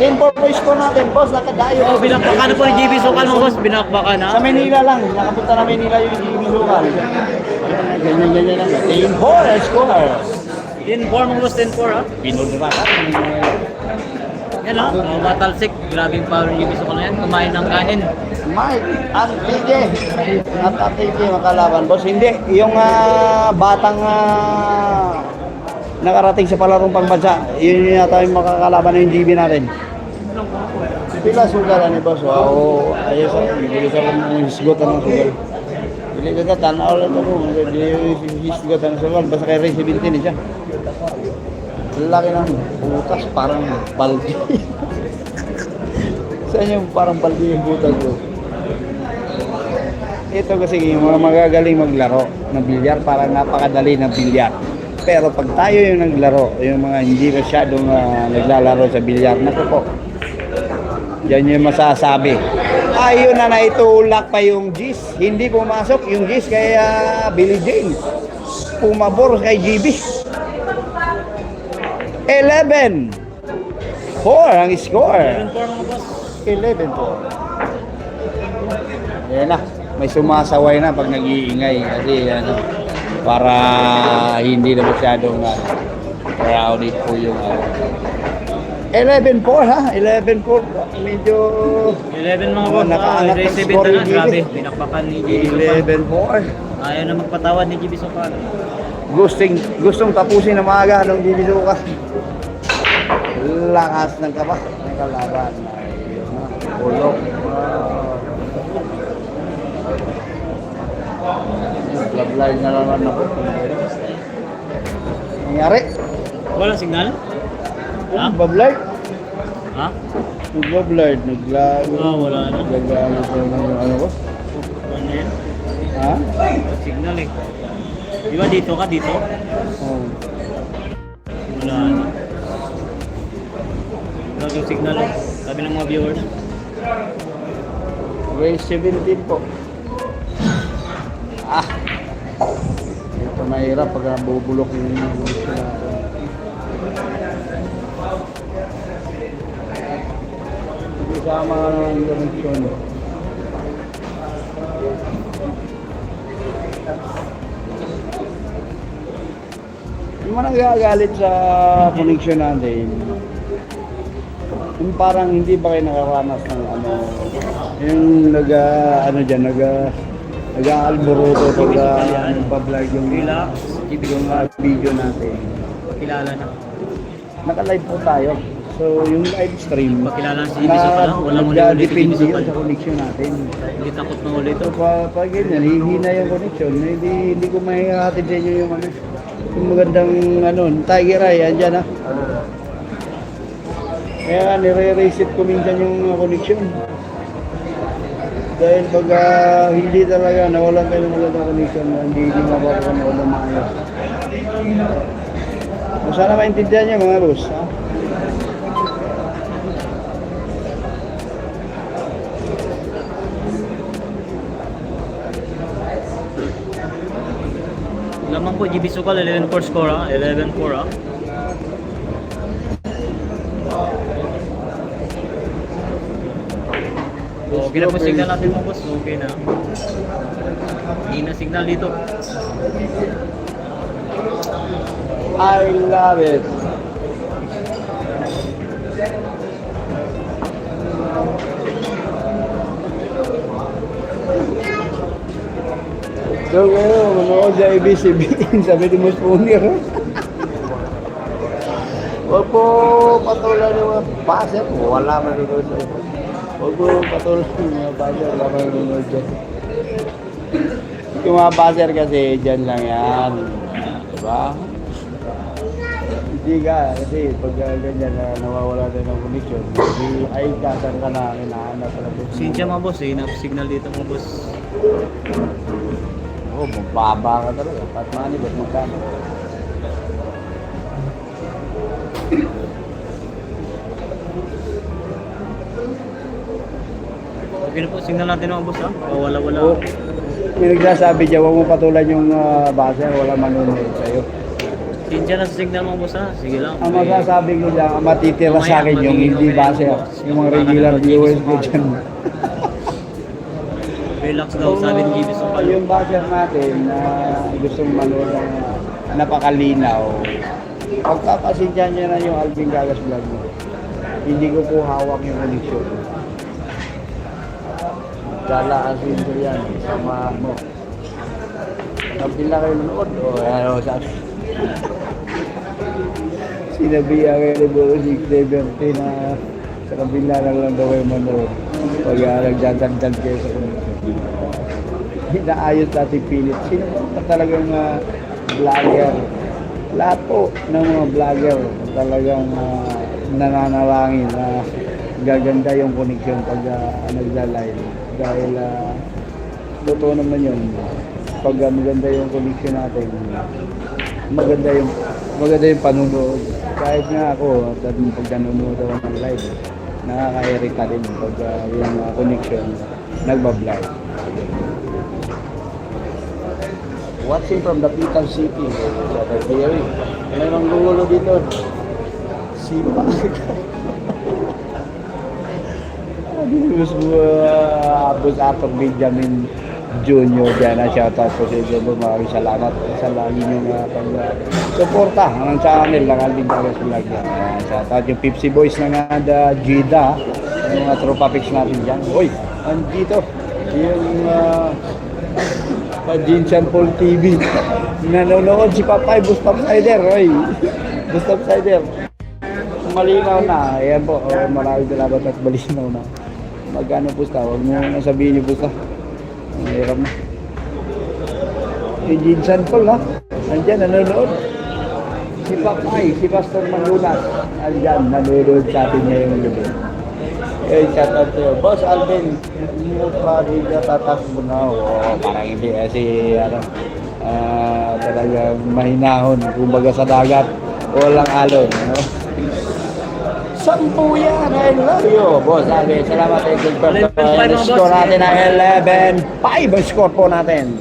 10-4 po yung score natin, boss, nakadayo. Binakbaka na po ni JB Sukal mga boss, binakbaka na. Sa Manila lang, nakapunta na Manila yung GB Sukal. Ganyan lang, 10-4 ang score. 10-4 mga boss, 10-4 Pinundrakan. Yan matalsik. Grabing power yung gusto ko na yan. Kumain ng kanin. Mike, Antique. At Antique makalaban. Boss, hindi. Yung batang nakarating sa palarong pangbansa, yun yata yung makakalaban ng GB natin. Pila sugar ni boss? Wow. Ayos. Hindi ka lang hisgotan ng sugar. Hindi ka tanaw lang ako. Hindi hisgotan ng sugar. Basta kay Ray 17 siya. Laki ng butas, parang baldi. Saan yung parang baldi yung butas ko? Ito kasi yung mga magagaling maglaro ng bilyar, parang napakadali ng bilyar. Pero pag tayo yung naglaro, yung mga hindi masyadong naglalaro sa bilyar, naku po, yan yung masasabi. Ayun na naitulak pa yung Gis. Hindi pumasok yung Gis kay Billy James. Pumabor kay GB. 11-4 ang score. 11-4. Ayan na. May sumasaway na pag nag-iingay. Kasi para hindi na masyadong crowded po yung 11-4 ha? 11-4. Medyo 11 mga boss. nakaanak ng Ray 7 score na. yung Grabe. GB. Binakbakan ni JB Sukal. 11-4. Ayaw na magpatawad ni JB Sukal. Gustong tapusin na maaga nung Dibisuka. Lakas ng kaba ng kalaban. Ulok. Lablay na naman ako. Nangyari? Walang signal? Ha? Bablay? Ha? Nagbablay. Naglago. Wala na. Naglago sa ano ko? Ano yan? Ha? Signal eh. Di ba dito ka? Dito? Oh. Wala na. Wala yung signal eh. Sabi ng mga viewers. Race 17 po. Ito mahirap pag bubulok yung gusto natin. Hindi sama ka naman yung connection. Yung mga nagagalit sa connection natin, yung parang hindi ba kayo nakaranas ng yung nag-aalboroto pag nagpa-vlog yung Relax. yung video natin. Pakilala na. Naka-live po tayo. So yung live stream, Pakilala si Ibiso pa lang. Walang uli-uli si depende Ibiso yun pa. sa connection natin. Hindi takot na ulit So ito. pag ganyan, hihina yung connection, hindi ko mahihatid sa inyo yung yung magandang Tiger Eye, andyan ha. Kaya nire-reset ko minsan yung connection. Dahil pag hindi talaga nawalan kayo ng magandang connection, hindi mapapanood ng maayos. Sana maintindihan niyo mga boss, ha? Lamang po, GB Sukal, 11-4 score ha. 11-4 ha. Okay na po signal natin mga boss. Okay na. Hindi na signal dito. I love it. So kayo, manood sa ABCBN, sabi ni Mus Punir. Huwag po patulan yung mga buzzer. Wala man ito sa ito. Huwag po patulan yung mga buzzer. Wala man nanonood dyan. Yung mga buzzer kasi dyan lang yan. Diba? Hindi ka, kasi pag ganyan na nawawala tayo ng connection, hindi ay kasan ka na kinahanap pala doon. Sinsya mga boss, enough signal dito mga boss. Oo, magbaba ka talaga. Pat money, ba't magkano? Okay na po, signal natin mga boss ha. Wala-wala. Oo. May nagsasabi dyan, huwag mo patulan yung buzzer, wala manunood sa'yo. Sinsya na sa signal mga boss ha. Sige lang. Ang masasabi ko lang, ang matitira sa akin yung hindi buzzer, yung mga regular viewers ko dyan. Relax daw, sabi ni GB Sukal. Yung buzzer natin na gustong manood ng napakalinaw, pagkakasintyan niya na yung Alvin Gagas vlog mo. Hindi ko po hawak yung connection. Lalaasin ko yan, sama mo. Kapag na kayo manood, sabi. Sinabi kayo ni Bro 670 na sa kabila na lang daw kayo manood. Pag nagdadagdag kayo sa connection. Inaayos natin pilit. Sino pa talagang vlogger? Lahat po ng mga vlogger talagang nananalangin na gaganda yung connection pag nagla-live. Dahil totoo naman yun. Pag maganda yung connection natin, maganda yung panunood. Kahit nga ako, pag nanonood ako ng live, nakaka-irita rin pag yung connection nagbablog. Watching from the Pitan City, sa Theory. May mga gulo dito. Sipa. Abos Atong Benjamin Junior dyan na shoutout po sa inyo. Maraming salamat sa lagi nyo pag-suporta ng channel ng Alvin Gagas Vlog yan. Shoutout yung Pepsi Boys na nga Gida, yung mga tropa pics natin dyan. Uy, andito yung Jinsan Paul TV. Nanonood si Papay Bustap Sider. Oy, Bustap Sider. Malinaw na. Ayan po. Maraming salamat at malinaw na. Magkano pusta? Huwag mo na sabihin niyo pusta. Mahirap na. Si Jinsan Paul ha. Andyan, nanonood. Si Papay, si Pastor Manlunas. Andyan, nanonood sa atin ngayong gabi. Eh, shout out to you. Boss Alvin, mo pa rin tatas mo na. Parang hindi kasi talagang mahinahon. Kumbaga sa dagat, walang alon. 10 yan. I love you. Boss Ali, salamat kay Gilbert. 11-5 mga boss. Score natin ang 11-5 ang score po natin.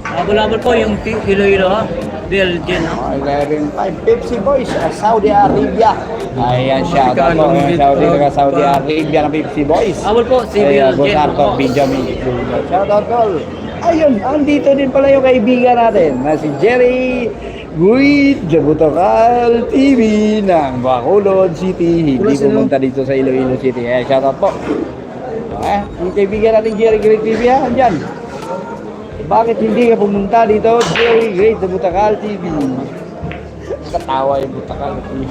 Habol-habol po yung Iloilo ha. Belgian ha. 11-5. Pepsi Boys, Saudi Arabia. Ayan, shout out po. Ayan, Saudi Arabia ng Pepsi Boys. Habol po si Ayan, Boss Belgian. Arthur Benjamin. Shout out all. Ayun, andito din pala yung kaibigan natin na si Jerry Guit Jabutokal TV ng Bacolod City. Hindi pumunta dito sa Iloilo City. Shout out po. Ang kaibigan natin Jerry Guit TV ha, andyan. Bakit hindi ka pumunta dito, Jerry Great the Butakal TV? Katawa yung Butakal TV.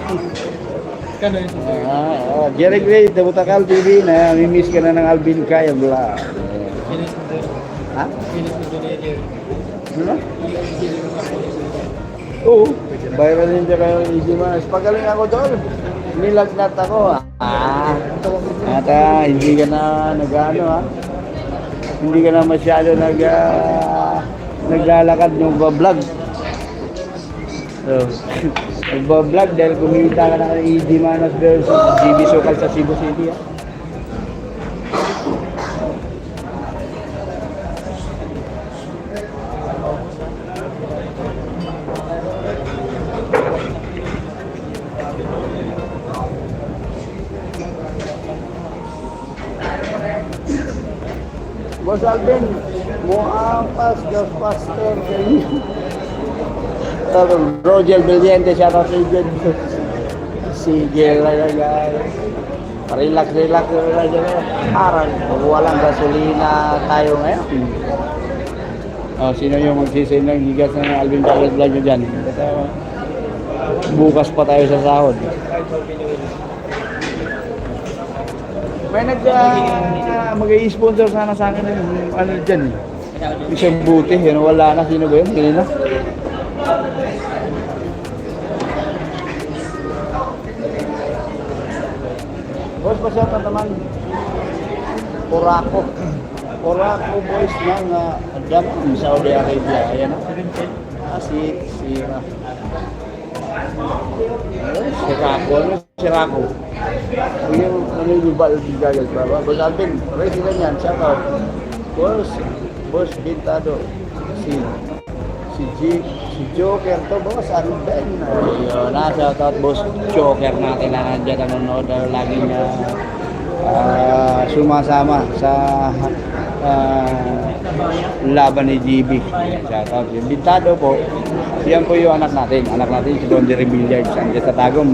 Jerry Great the Butakal TV na mimiss ka na ng Alvin Kaya Vlog. Ha? Ano? Oo. Viral din siya kayo Easy Mas. Pagaling ako doon. Nilagnat ako. At hindi ka na nag-ano ha. Hindi ka na masyado naglalakad ng vlog. So, nagbablog dahil kumita ka na ng Easy Manos versus GB Sokal sa Cebu City. Boss Alvin, mukhang gas pastor kayo. Roger Beliente, shout out to you. Sige lang guys. Relax lang dyan. Parang walang gasolina tayo ngayon. Oh, sino yung magsisin ng gigas ng Alvin Carlos Vlog nyo dyan? Bukas pa tayo sa sahod. May mag-i-sponsor sana sa akin ng ano dyan. Isang buti, yun, wala na. Sino ba yun? Hindi na. Boss, pasyata naman. Porako boys ng Damam, Saudi Arabia. Ayan na. Sirako. Ano yung bal di gagal ba? Boss Alvin, ready lang yan. Shout out. Boss Bintado. Si Joker to, boss. Ano ba yun? Ayun, shout out boss Joker natin na nandiyan nanonood. Laging sumasama sa laban ni GB. Shout out. Yung Bintado po. Yan po yung anak natin si Don Jerry Billiards. Andiyan sa Tagum.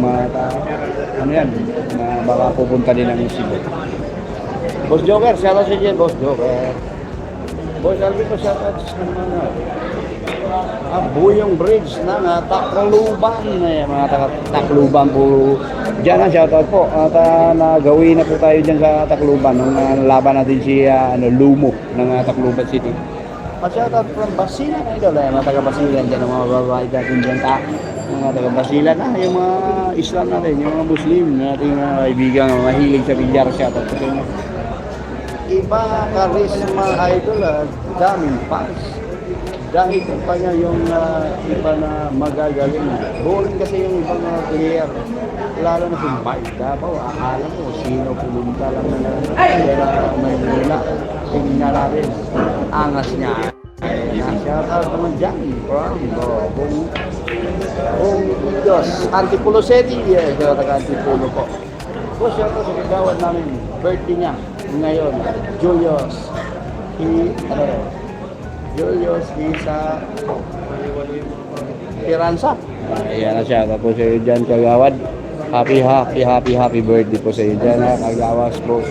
Ano yan? Baka pupunta din ng Cebu. Boss Joker, shout out sa dyan, Boss Joker. Boss Alvin ko, shout out sa mga Buyong Bridge ng Tacloban. Mga Tacloban po. Diyan shout out po. At nagawin na po tayo dyan sa Tacloban. Nung laban natin si Lumo ng Tacloban City. Pa-shout out from Basilan idol. Mga taga-Basilan dyan, mga babae natin dyan. Mga taga-Basilan yung mga Islam natin, yung mga Muslim nating kaibigan, mahilig sa bilyar. Shout out sa inyo. Iba karisma idol, daming fans. Dahil pa niya yung iba na magagaling. Boring kasi yung ibang player. Lalo na si Mike Davao. Akala mo, sino pumunta lang na may mula. Tingnan natin. Angas niya. Shout out naman dyan. Kung Diyos. Antipulo City. Shout out Antipulo po. Shout out sa kagawad namin. Birthday niya. Ngayon. Julius. Julius Isa Piransa. Ayan na siya. Tapos sa'yo dyan kagawad. Happy birthday po sa'yo dyan. Kagawas po.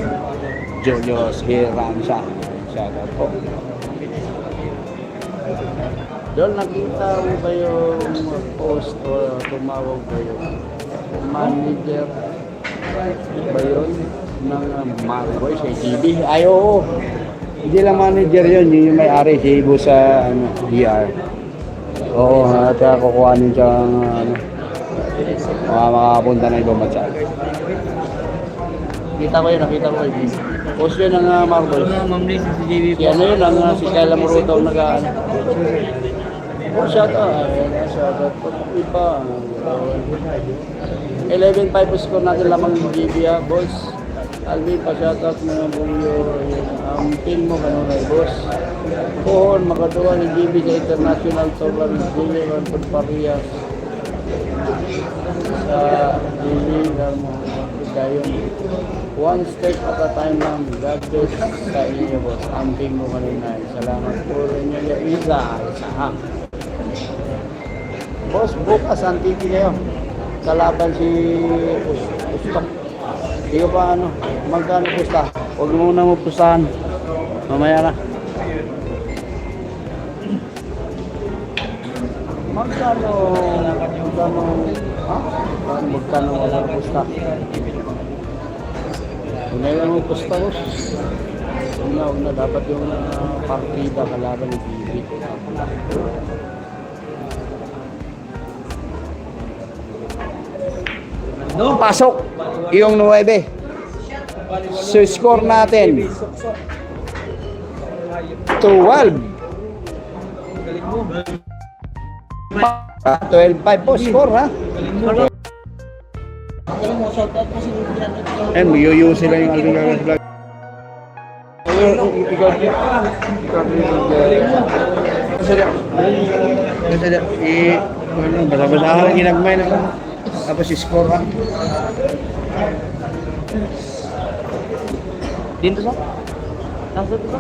Julius Piransa. Shout out po. Doon nakita mo kayo post o tumawag kayo. Manager ba yun ng Marboy sa TV? Ay oo. Hindi lang manager yun, yung may-ari, si Ibo sa DR. Oo, at kukuhanin siya makapunta na ibang bansa. Nakita ko yun. Post yun ng Marboy. Ma'am Lisa si JB po. Si ano yun, si Kayla Moruto ang Oh, shout out. Shout out po. Iba. 11-5 score natin lamang ng GB boss. Alvin, pa-shout out mo ng buyo. Ang team mo, ganun na, boss. Pohon, makatuwa ni GB sa International Tournament. Jimmy Ronald Parias. Sa Jimmy, Dayon. One step at a time lang. God bless sa inyo, boss. Ang team mo kanina. Salamat po rin yung Isa. Boss, bukas ang TV ngayon. Kalaban si Ustok. Hindi ko pa magkano pusta. Huwag muna mo pustahan. Mamaya na. Magkano wala pusta? Huwag mo pusta, boss. Huwag na. Dapat yung partida kalaban ni TV. Pasok yung 9. So score natin 12. 12-5 po score, ha? Eh, mayuyo sila yung Alvin Gagas vlog. Basa-basahan lang ginagmay na lang. Tapos score, ha? Dito sa? Nasa dito?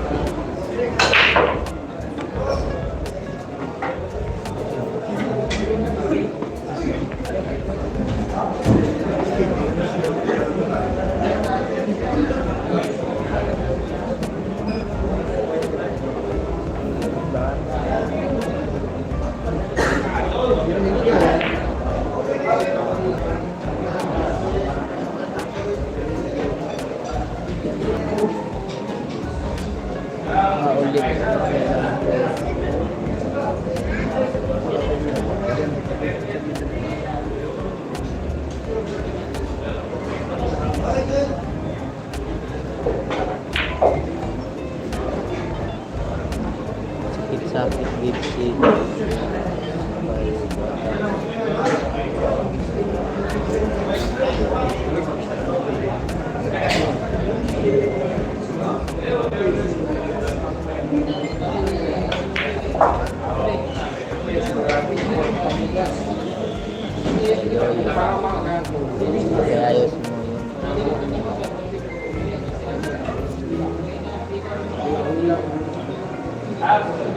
Sakit dipsi. Ayos mo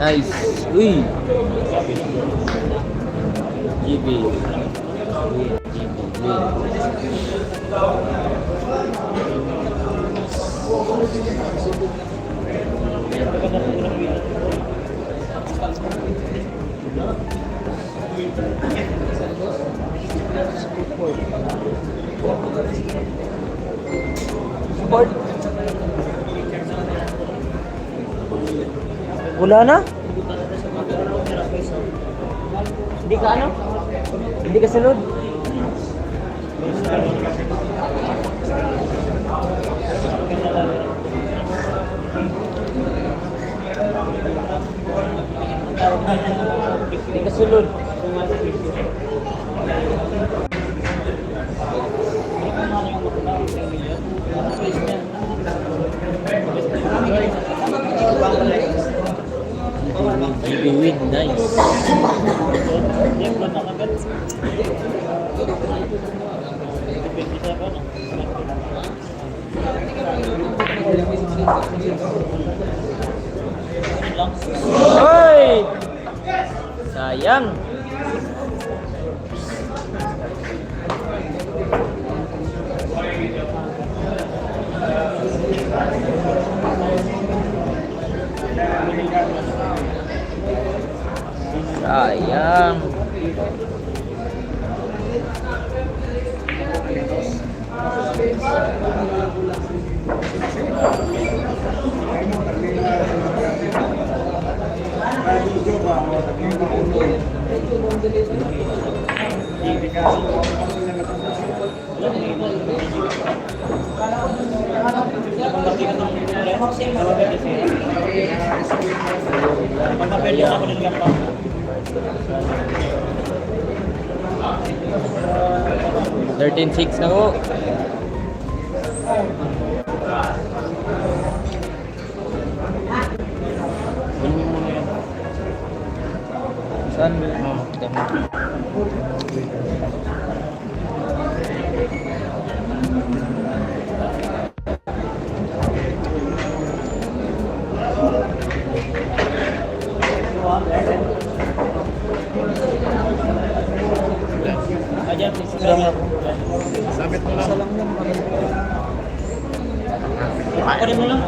nice. Uy. GB. Wala na? Hindi ka ano? Hindi ka sunod? Hindi ka sunod. GB win, nice. Hoy! Sayang. Sayang. $13,600 na ko. Saan? Sabit mo lang.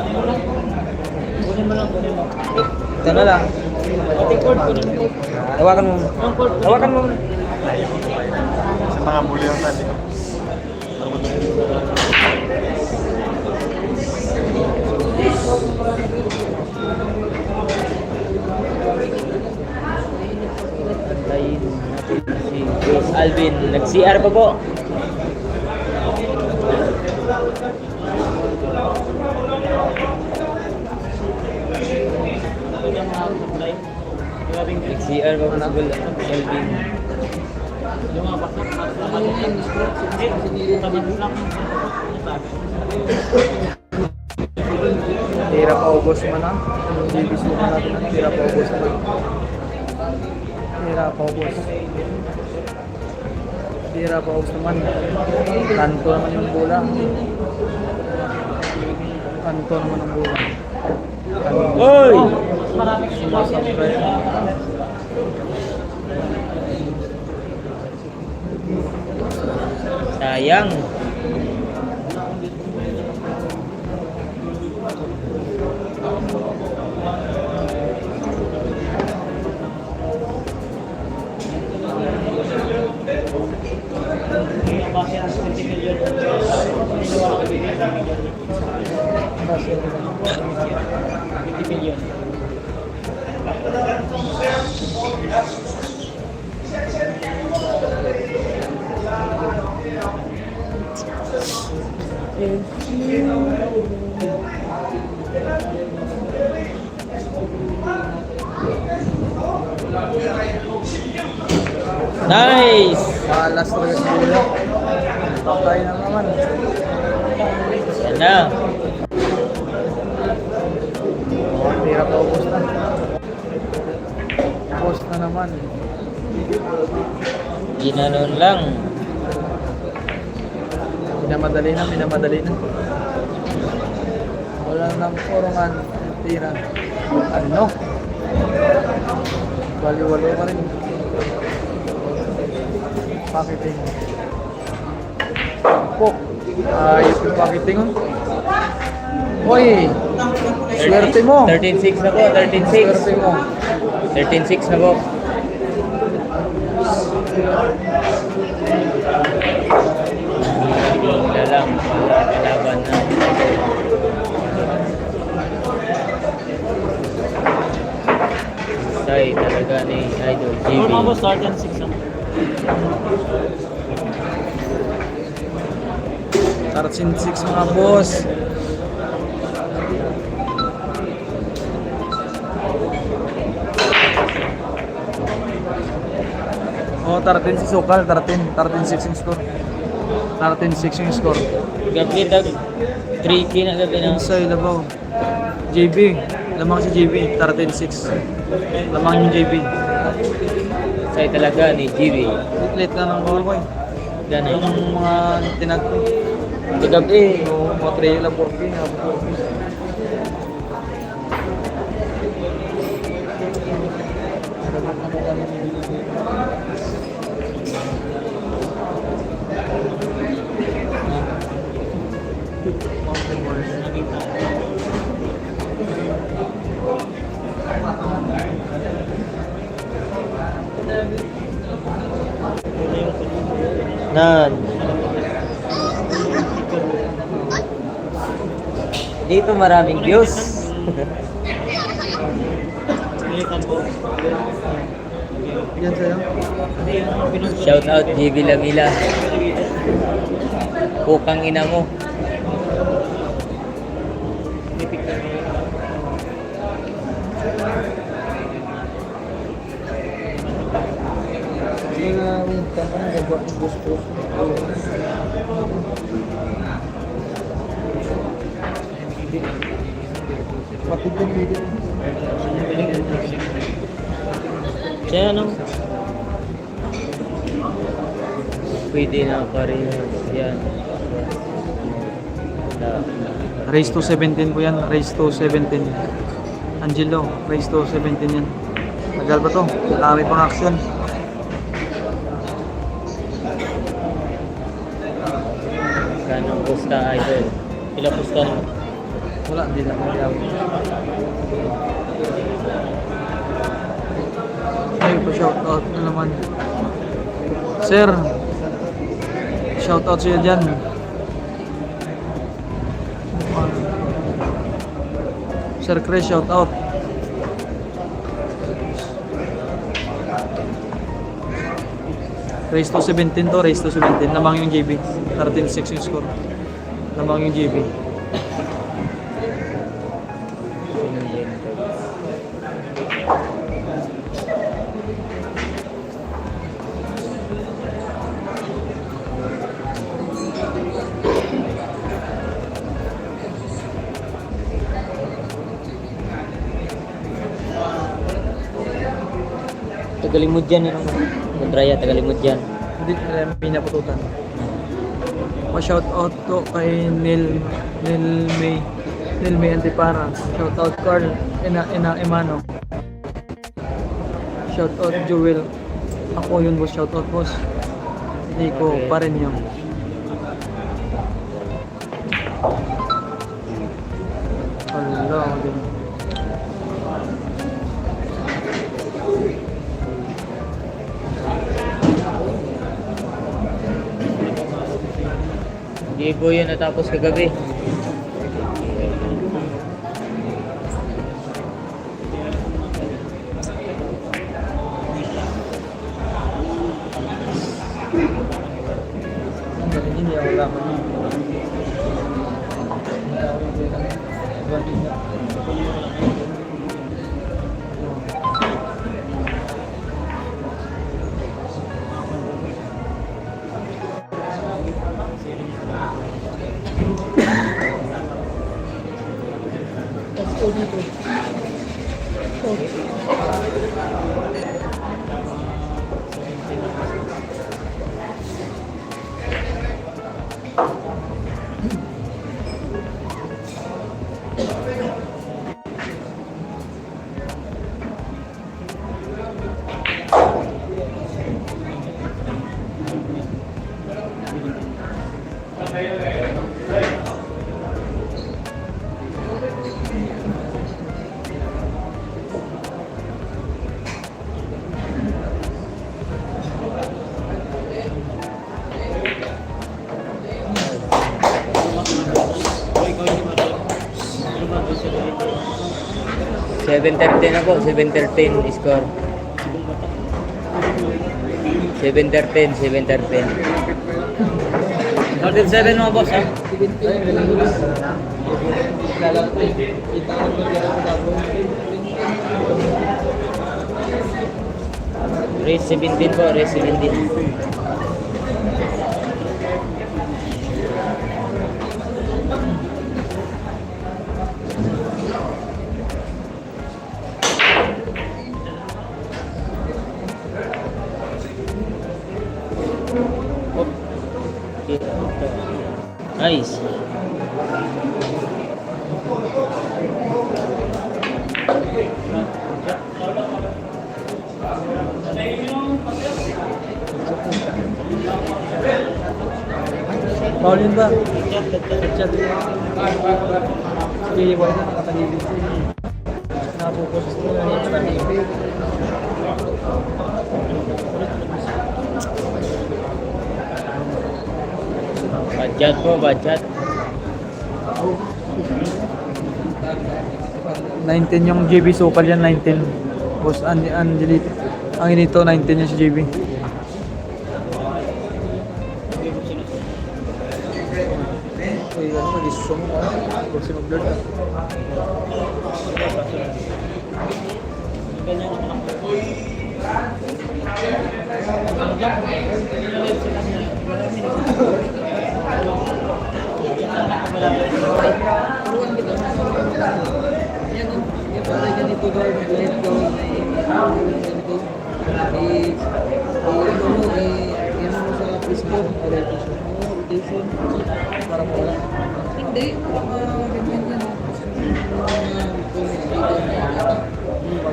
Kunin mo lang. Ito na lang. Pati cord, kunin mo. Hawakan mo. Yung cord, Hawakan mo. Sa mga bulyo natin. Antayin natin si Boss Alvin. Nag-CR pa po. Nag-CR pa po si Boss Alvin. Tira pa ubos mo na. Ibis mo natin. Tira pa ubos mo na. Tira pa ubos. Tira pa ubos naman. Kanto naman yung bola. Kanto naman ang bola. Oy! Sumasabay. Sayang. Nice! Malas talaga sa bola. Patay na naman. Yan na. Tira pa ubos na. Ubos na naman. Ginanon lang. Minamadali na. Wala nang kurungan. Tira. Ano? Wali-walo pa rin. Pakiting. Pok. Ayos yung pakiting. Hoy! Swerte mo! 13-6 na po. 13-6. Swerte mo. 13-6 na po. Wala lang. Wala kalaban na. Say talaga ni Idol GB. Start and 6 ang 13-6 mga boss. Oh, 13 si Sukal, 13-6 yung score. 13-6 yung score. Gabi dag 3K na gabi na. Inside Labaw. JB, lamang si JB, 13-6. Lamang yung JB. Say talaga ni GB. Late na ng goal ko eh. Ganun. Yung mga tinag ko. Gabi. Yung mga trail lang 4K. Nan. Dito maraming views. Yan sa'yo. Shout out JB Lamila. Pukang ina mo. Mga winter na nagawa ng gusto. Patid din dito. Kaya ano? Pwede na pa rin. Yan. Race to 17 po yan. Race to 17. Angelo, race to 17 yan. Tagal pa to. Marami pang action. Kanang pusta idol. Ilang pusta naman? Wala, hindi na magyawin. Ay, pa-shoutout na naman. Sir, shoutout siya dyan. Sir Chris, shoutout. Race to 17 to, race to 17. Lamang yung JB. 13-6 yung score. Lamang yung JB. Tagalimod dyan yun. Kontraya, tagalimod dyan. Hindi na may napututan. Pa-shoutout ko kay Neil May Antipara. Shoutout Carl Emano. Shoutout Joel. Ako yun boss. Shoutout boss. Hindi ko pa rin yun. Allah. Hindi po yun natapos kagabi. Hindi ako laman. Seven 13 ako, 7-13 score. 7-13, 7-13. 13-7 mga boss, ha? Race 17 po, race 17. Nice. Paulin ba? Chat. Sige, wala na nakatagilid. Napopost ko na yung Budget po, budget. 19 yung JB Sukal yan, 19. Boss Angelito. Ang inito, 19 yung si JB. Uy, ano mag-isusong mo? Kasi mag-blur ka.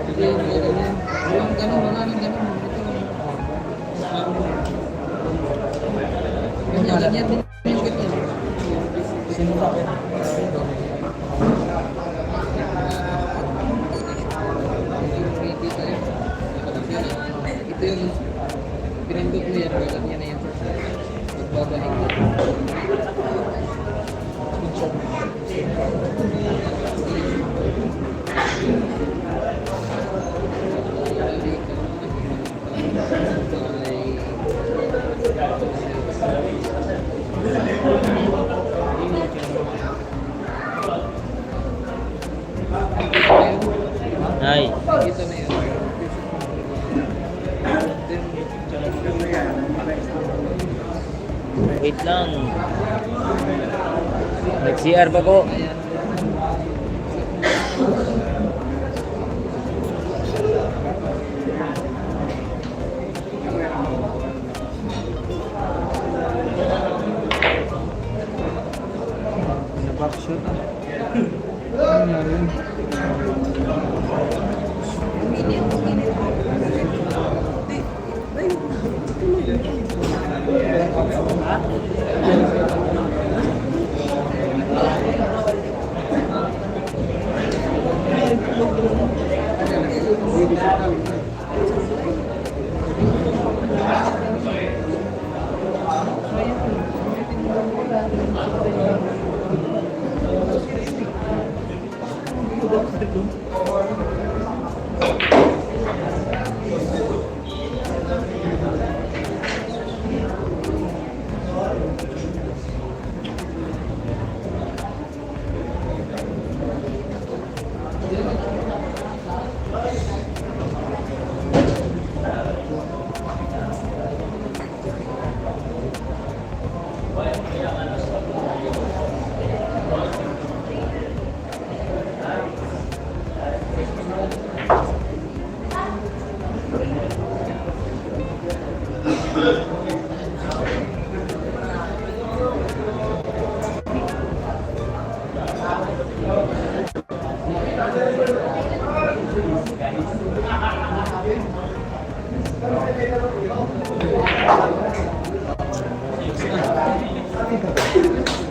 Hindi, ganyan yan. Walang ganun, wala nang ganun. Ganyan din yung ganyan. Sino ba? Ito yung pinindot mo yan, walang yan na yan. Magbabalik na. Ay, Ito na yun. wait lang. Nag-CR ba ko? Backshot ah. Ano na rin?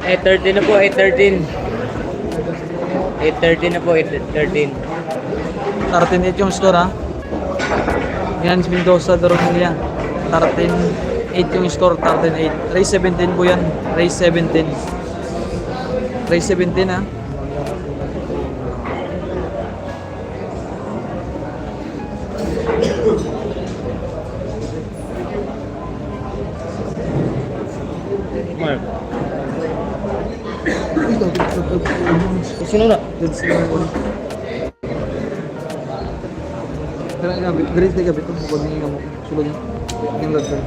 Eh, 13 na po, 8-13. 8-13 na po, 8-13. 13-8 yung score ha. Yan si Mendoza, Doronia. 13-8 yung score, 13-8. Race 17 po yan. Race 17. Race 17 ha. Mark. Sino na? Dito sila yung ulit. Kaya nga, galit na gabi ito. Huwag nyo yung sulod nyo. Yung lag ka.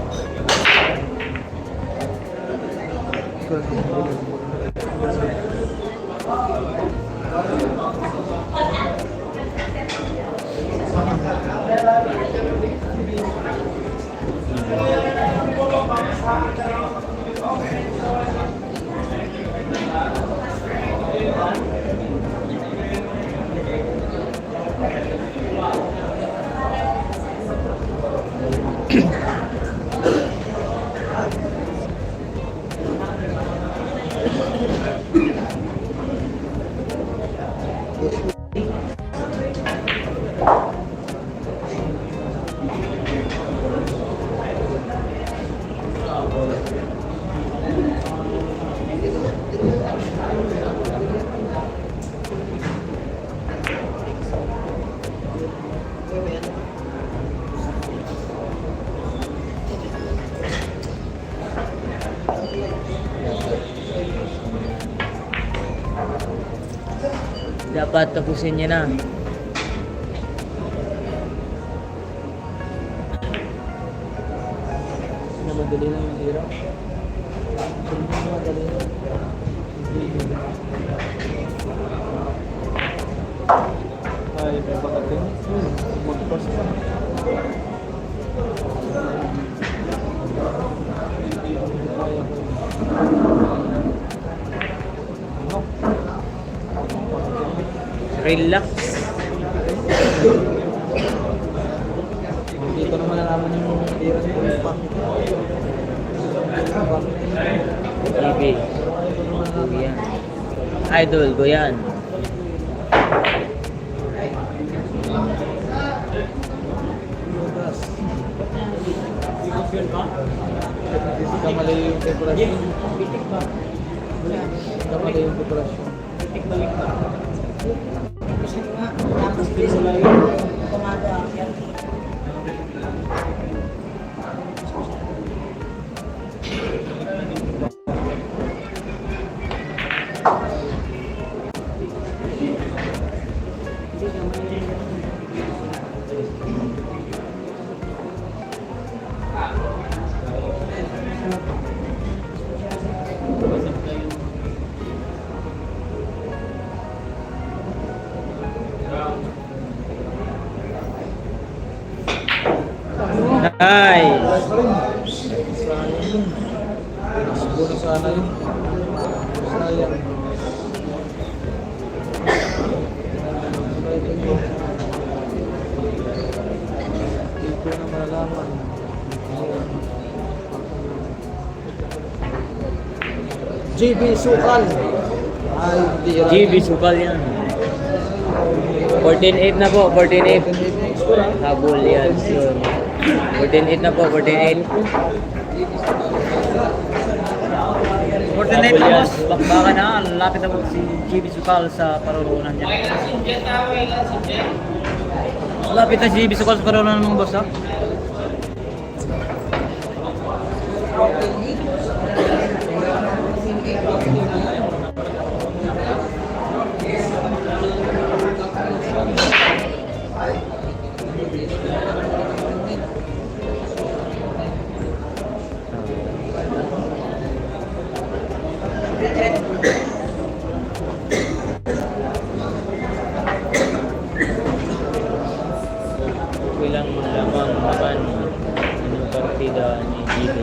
Dapat tapusin niya na. Madali lang yung hirap. Madali lang. Ay, may pagkating. Magpas pa. Relax. Hindi ko naman nalaman yung tira nito. GB. Yan. Idol ko yan. Kamali yung dekorasyon. Kamali yung dekorasyon. Nice. Siguro sana yun. Sayang. Hindi ko na malalaman. GB Sukal. Ay, hindi. GB sukal yan. 14-8 na po, 14-8. Habol yan, sure. 14-8 na po, 14-8. 49 na boss, baka na, lapit na po si GB Sukal sa paruroonan niya. Lapit na si GB Sukal sa paruroonan ng boss ha. Ilang lamang naman ng partida ni GB.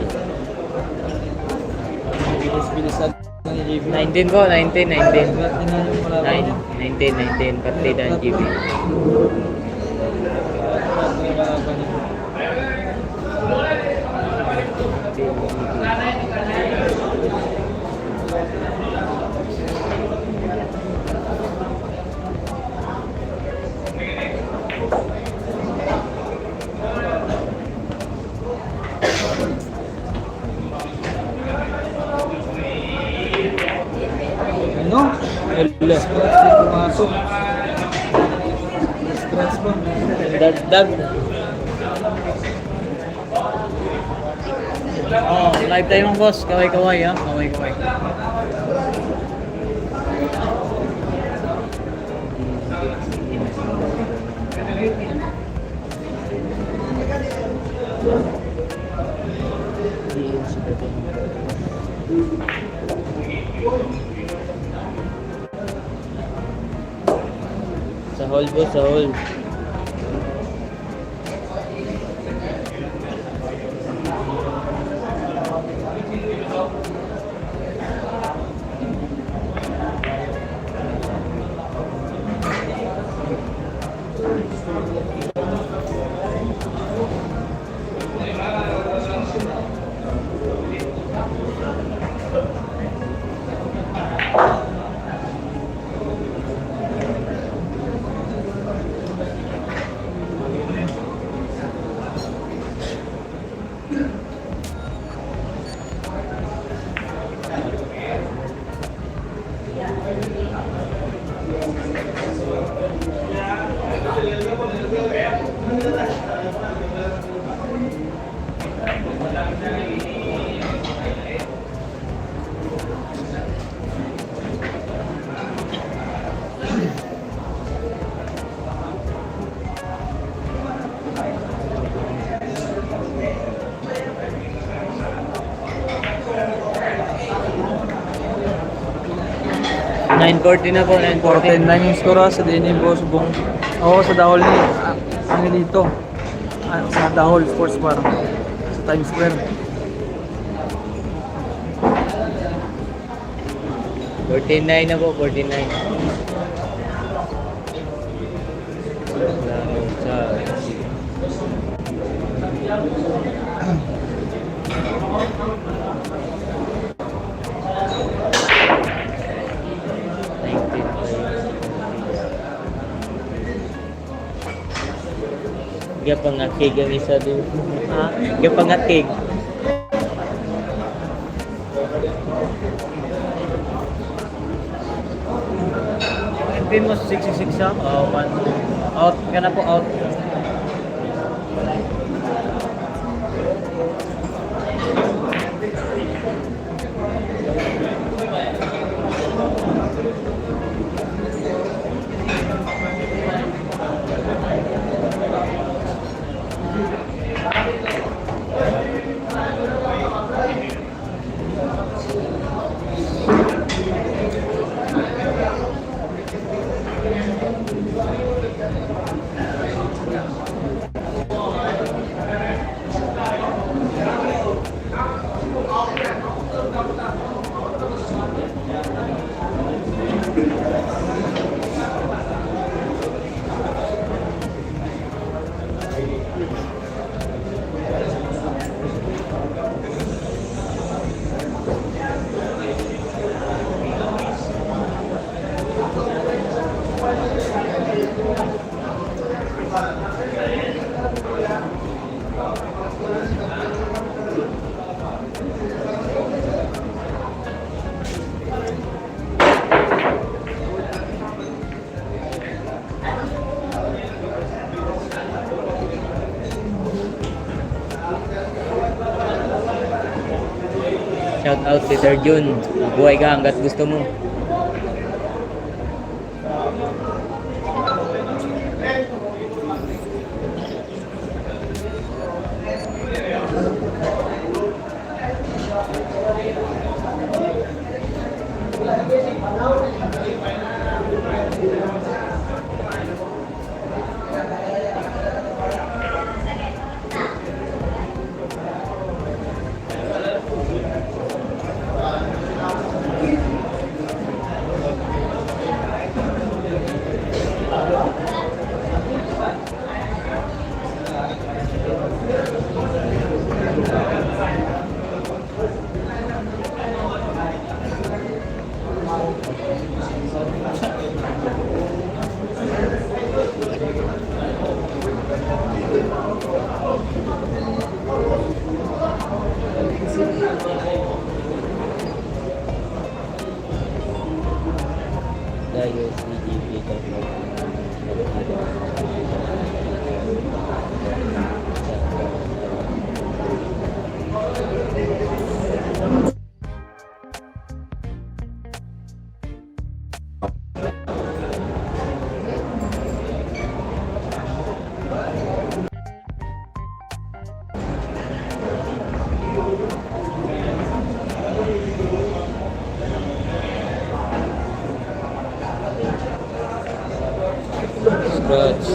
Bilis-bilisan ni GB. 19 ko, 19, 19. Tingnan yung malaman. 19 partida ni GB. Ano? Scratch din pumasok. Scratch ba? Dagdag. Oh, live tayo mga boss, kaway-kaway ha, kaway-kaway. Sa hall po, sa hall. 940 na po, 940. 4-10 lang yung score sa Dini po subong. Oo, sa Dahol ni kami dito. Sa Dahol Sports Bar sa Times Square. 49 na po, 49. Sa Gapangatig ang isa din. Ha? Gapangatig. Pin mo 66 ha? Out ka na po, out. shout out si Sir Jun. Buhay ka hanggat gusto mo. Tayo CGP Scratch.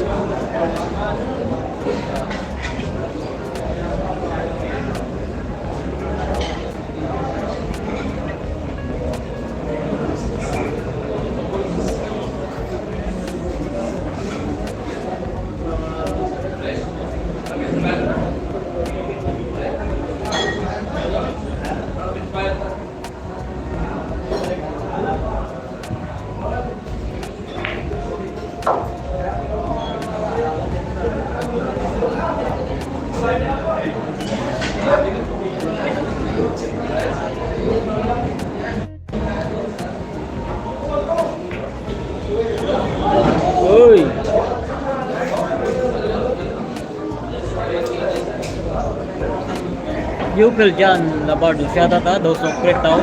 Uy! Yupil dyan, Labardo. Shout out ha, daw sukrit daw.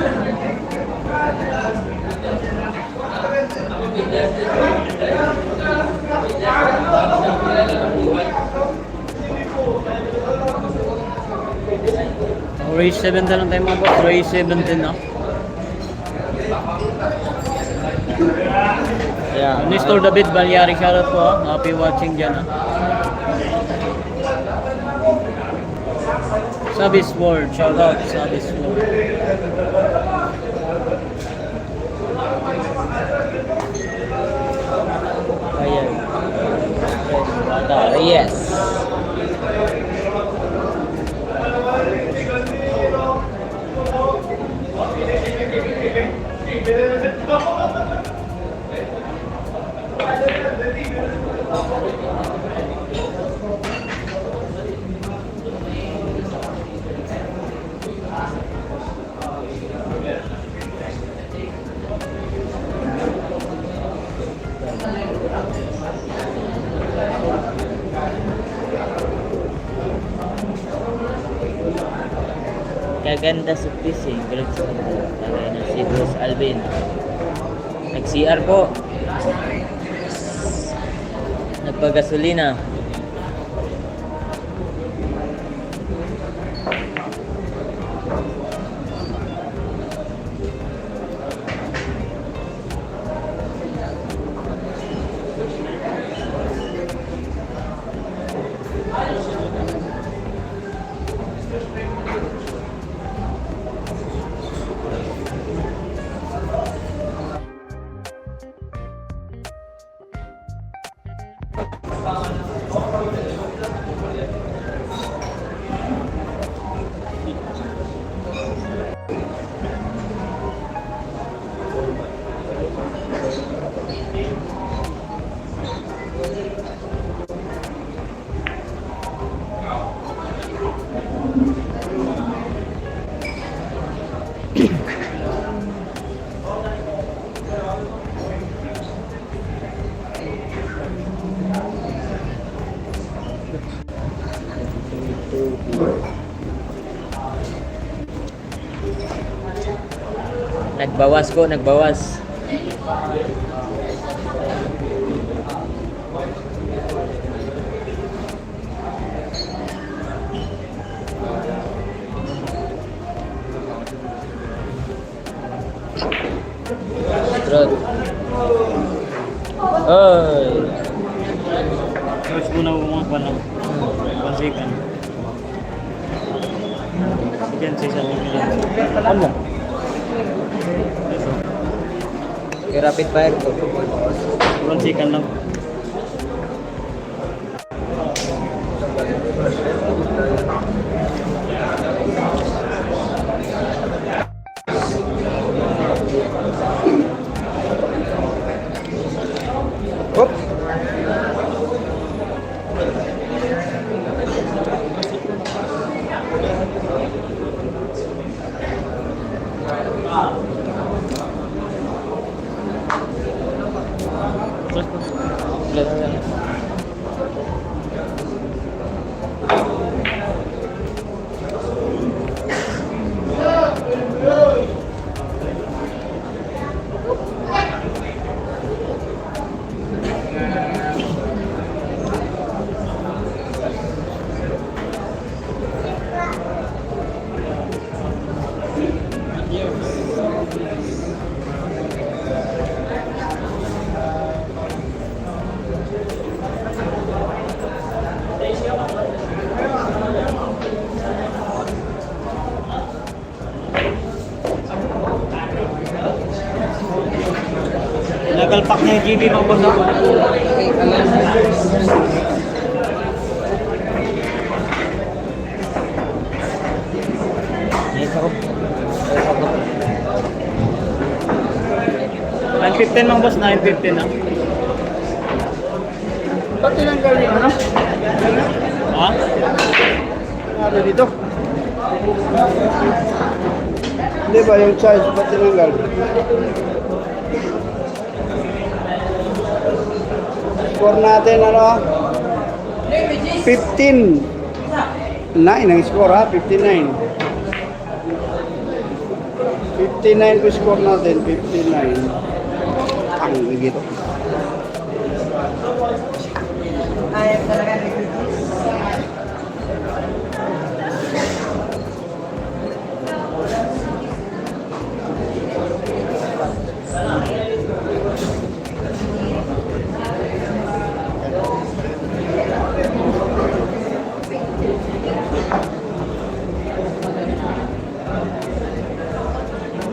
Race 17 lang tayo mga boss. Race 17 na. Yeah. Mr. David Balyari, shoutout po. Happy watching dyan. Sabis World, shoutout. Sabis World. Ayan. Bata, yes. Kaganda sa fishing. Galit sa kanila. Tagay na si Boss Alvin. Nag-CR po. Nagpagasolina. Nagbawas po, nagbawas. Trot. Oy. Search muna mga panang. 1 second. Yan, sa isang million. Ano? Rapid fire to. 1 second lang. Nagalpak niya yung GB mga boss ako. Yes ako. 9.15 mga boss, 9.15 na. Ba't tinanggal yung ano? Ha? Ano dito? Hindi ba yung size ba't tinanggal? Score natin ano? 15. 9 ang score ha? 59. 59 po score natin. 59. Ang gito.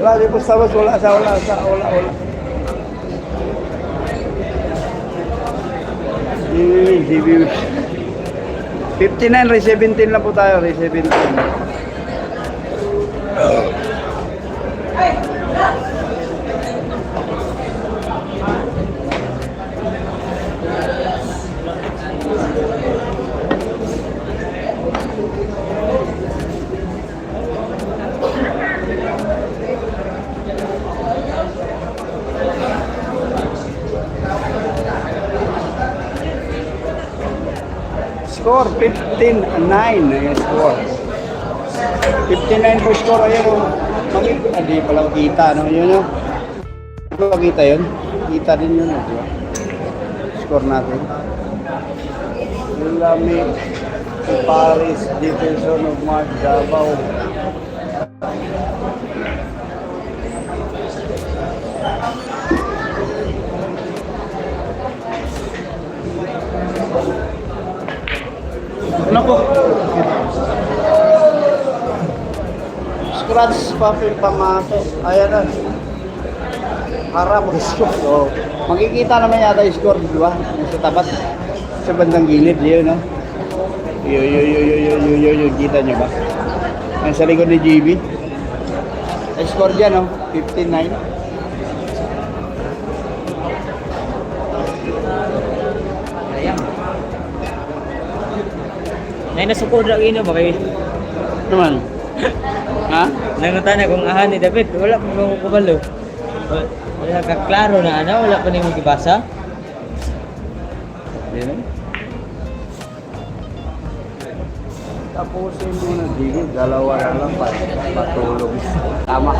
Wala, di po sa wala. 59, Ray 17 lang po tayo, Ray 17. Score 15-9 yung score. 59 po score. Ayan o. Hindi pala kita, no? Yun o. Ano makita yun? Kita din yun, di ba? Score natin. Lami Paris Defenson of Mark Davao. Ano po? Scratch papel pamato. Ayan na. Harap gusto. So, makikita naman yata yung score, di ba? Sa tapat. Sa bandang gilid, yun, no? Yun. Kita nyo ba? Ang sa likod ni GB. Ang score dyan, no? 15-9. Nay nasukod ra ino ba kay Naman. Ha? nangutan kung ahan ni David wala pa mo kubalo. Wala ka klaro na ano, wala pa nimo gibasa. Yan. Tapusin mo na dito, dalawa na lang para matulog. Tama.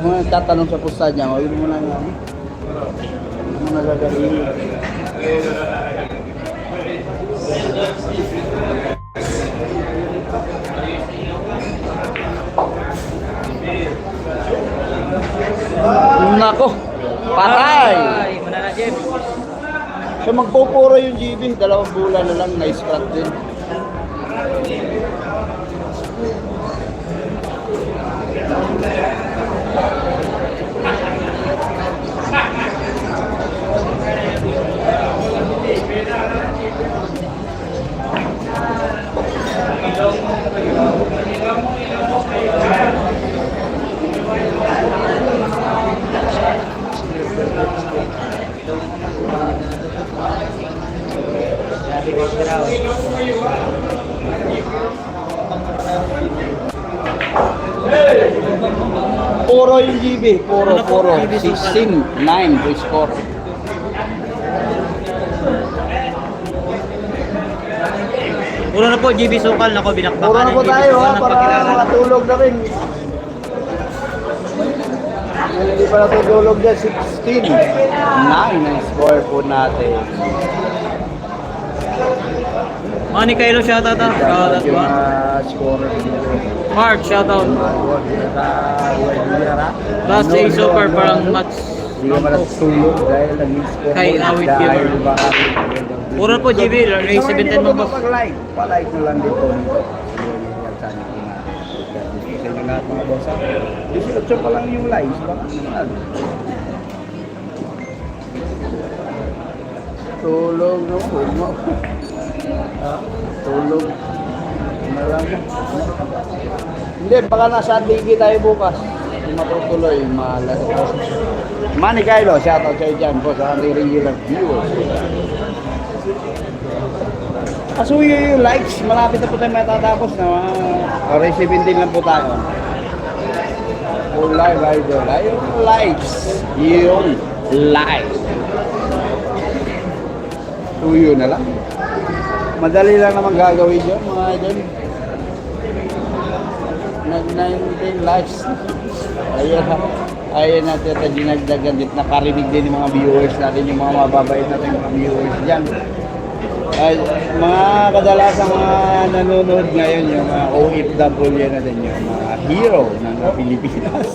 Kung tatanong sa pusta niya, huwag mo na nga. Ano nagagaling? Nako! Patay! Manana Jeff. So magpupuro yung GB, 2 bulan na lang na-scrap din. Puro yung GB, puro. 16-9 to score. Puro na po GB Sukal nako binakbakan. Puro na po tayo ha, para matulog na rin. Hindi pa natutulog dyan, 16-9 ang score po natin. Mani Kailo shoutout ah. Shoutout Yung ba? scorer dito. Mark shoutout. Last day super parang match. Hindi ka pala tulog dahil nag-score. Kay Awit Giver. Puro po GB, Ray 17 mo ba? Pag-like, pa-like na lang dito. Sana po natin. Sa inyo lahat mga bossa. 18 pa lang yung likes. Baka naman. Tulog no? Tulog. Malam. Hindi, baka nasa Digi tayo bukas. Kung matutuloy, malas. Manny Kailo, shoutout kayo dyan po sa ating regular viewers. Kasuyo yung likes, malapit na po tayo matatapos na Ray 17 lang po tayo. Yung likes. Yung likes. Tuyo na lang. Madali lang naman gagawin yun, mga idol. Nag-19 likes. Ayan natin ito dinagdagan din. Nakarinig din yung mga viewers natin, yung mga mababait natin mga viewers dyan. Ay, mga kadalasan mga nanonood ngayon, yung mga OFW natin, yung mga hero ng Pilipinas.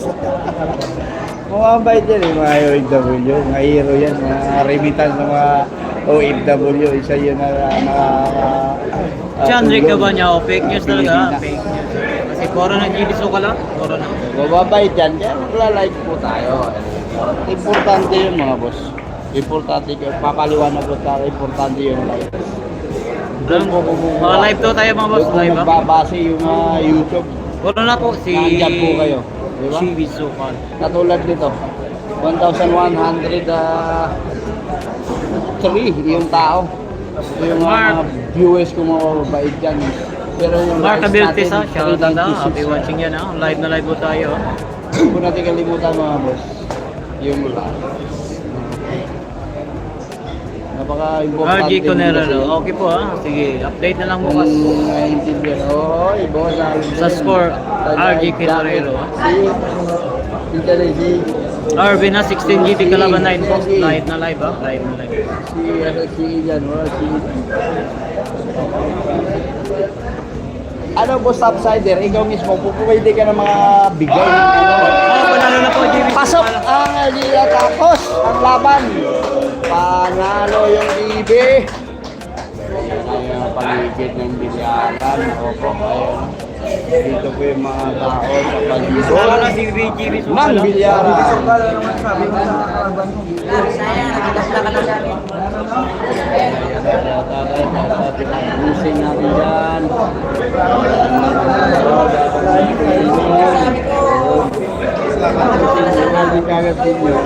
Mga mabait yan, yung mga OFW, mga hero yan, mga remittance ng mga OFW, isa yun na Si Andre tulong. Cabanao, fake news talaga. Pilipina. Fake news. Kasi corona gibiso ka lang. Corona. Bababay dyan, kaya magla-like po tayo. Importante yun mga boss. Importante yun. Papaliwanag ko tayo, importante yun like. Mga live to tayo mga boss. Kung Live ah. nagbabase yung YouTube, Corona po si... nandyan po kayo. Di ba? Si Bisokan. Katulad nito, 1,100 yung tao. So yung mga Mark. viewers ko mababait dyan. Pero yung Mark likes Abilities ha. natin, Shout out ha. 396 Happy watching yan ha. Live na live po tayo. Huwag po natin kalimutan mga boss. Yung like. Napaka-importante. RG Conero. Okay po ha. Sige, update na lang bukas. Naintindihan. Oy, boss. Sa score, RG Conero. Si RV na 16 GB kalaban 9 po. Live na live ha. Live na live. si Ian, ano boss Topsider, ikaw mismo, pwede ka ng mga bigay ng Panalo na po, GB. Pasok ang Liga Tacos, ang laban. Panalo yung GB. Ayan ang paligid ng bilyaran. Opo, ayun. Dito po yung mga tao sa paligid. Panalo na si GB. Ng bilyaran. Busing natin dyan. Kagat din yun.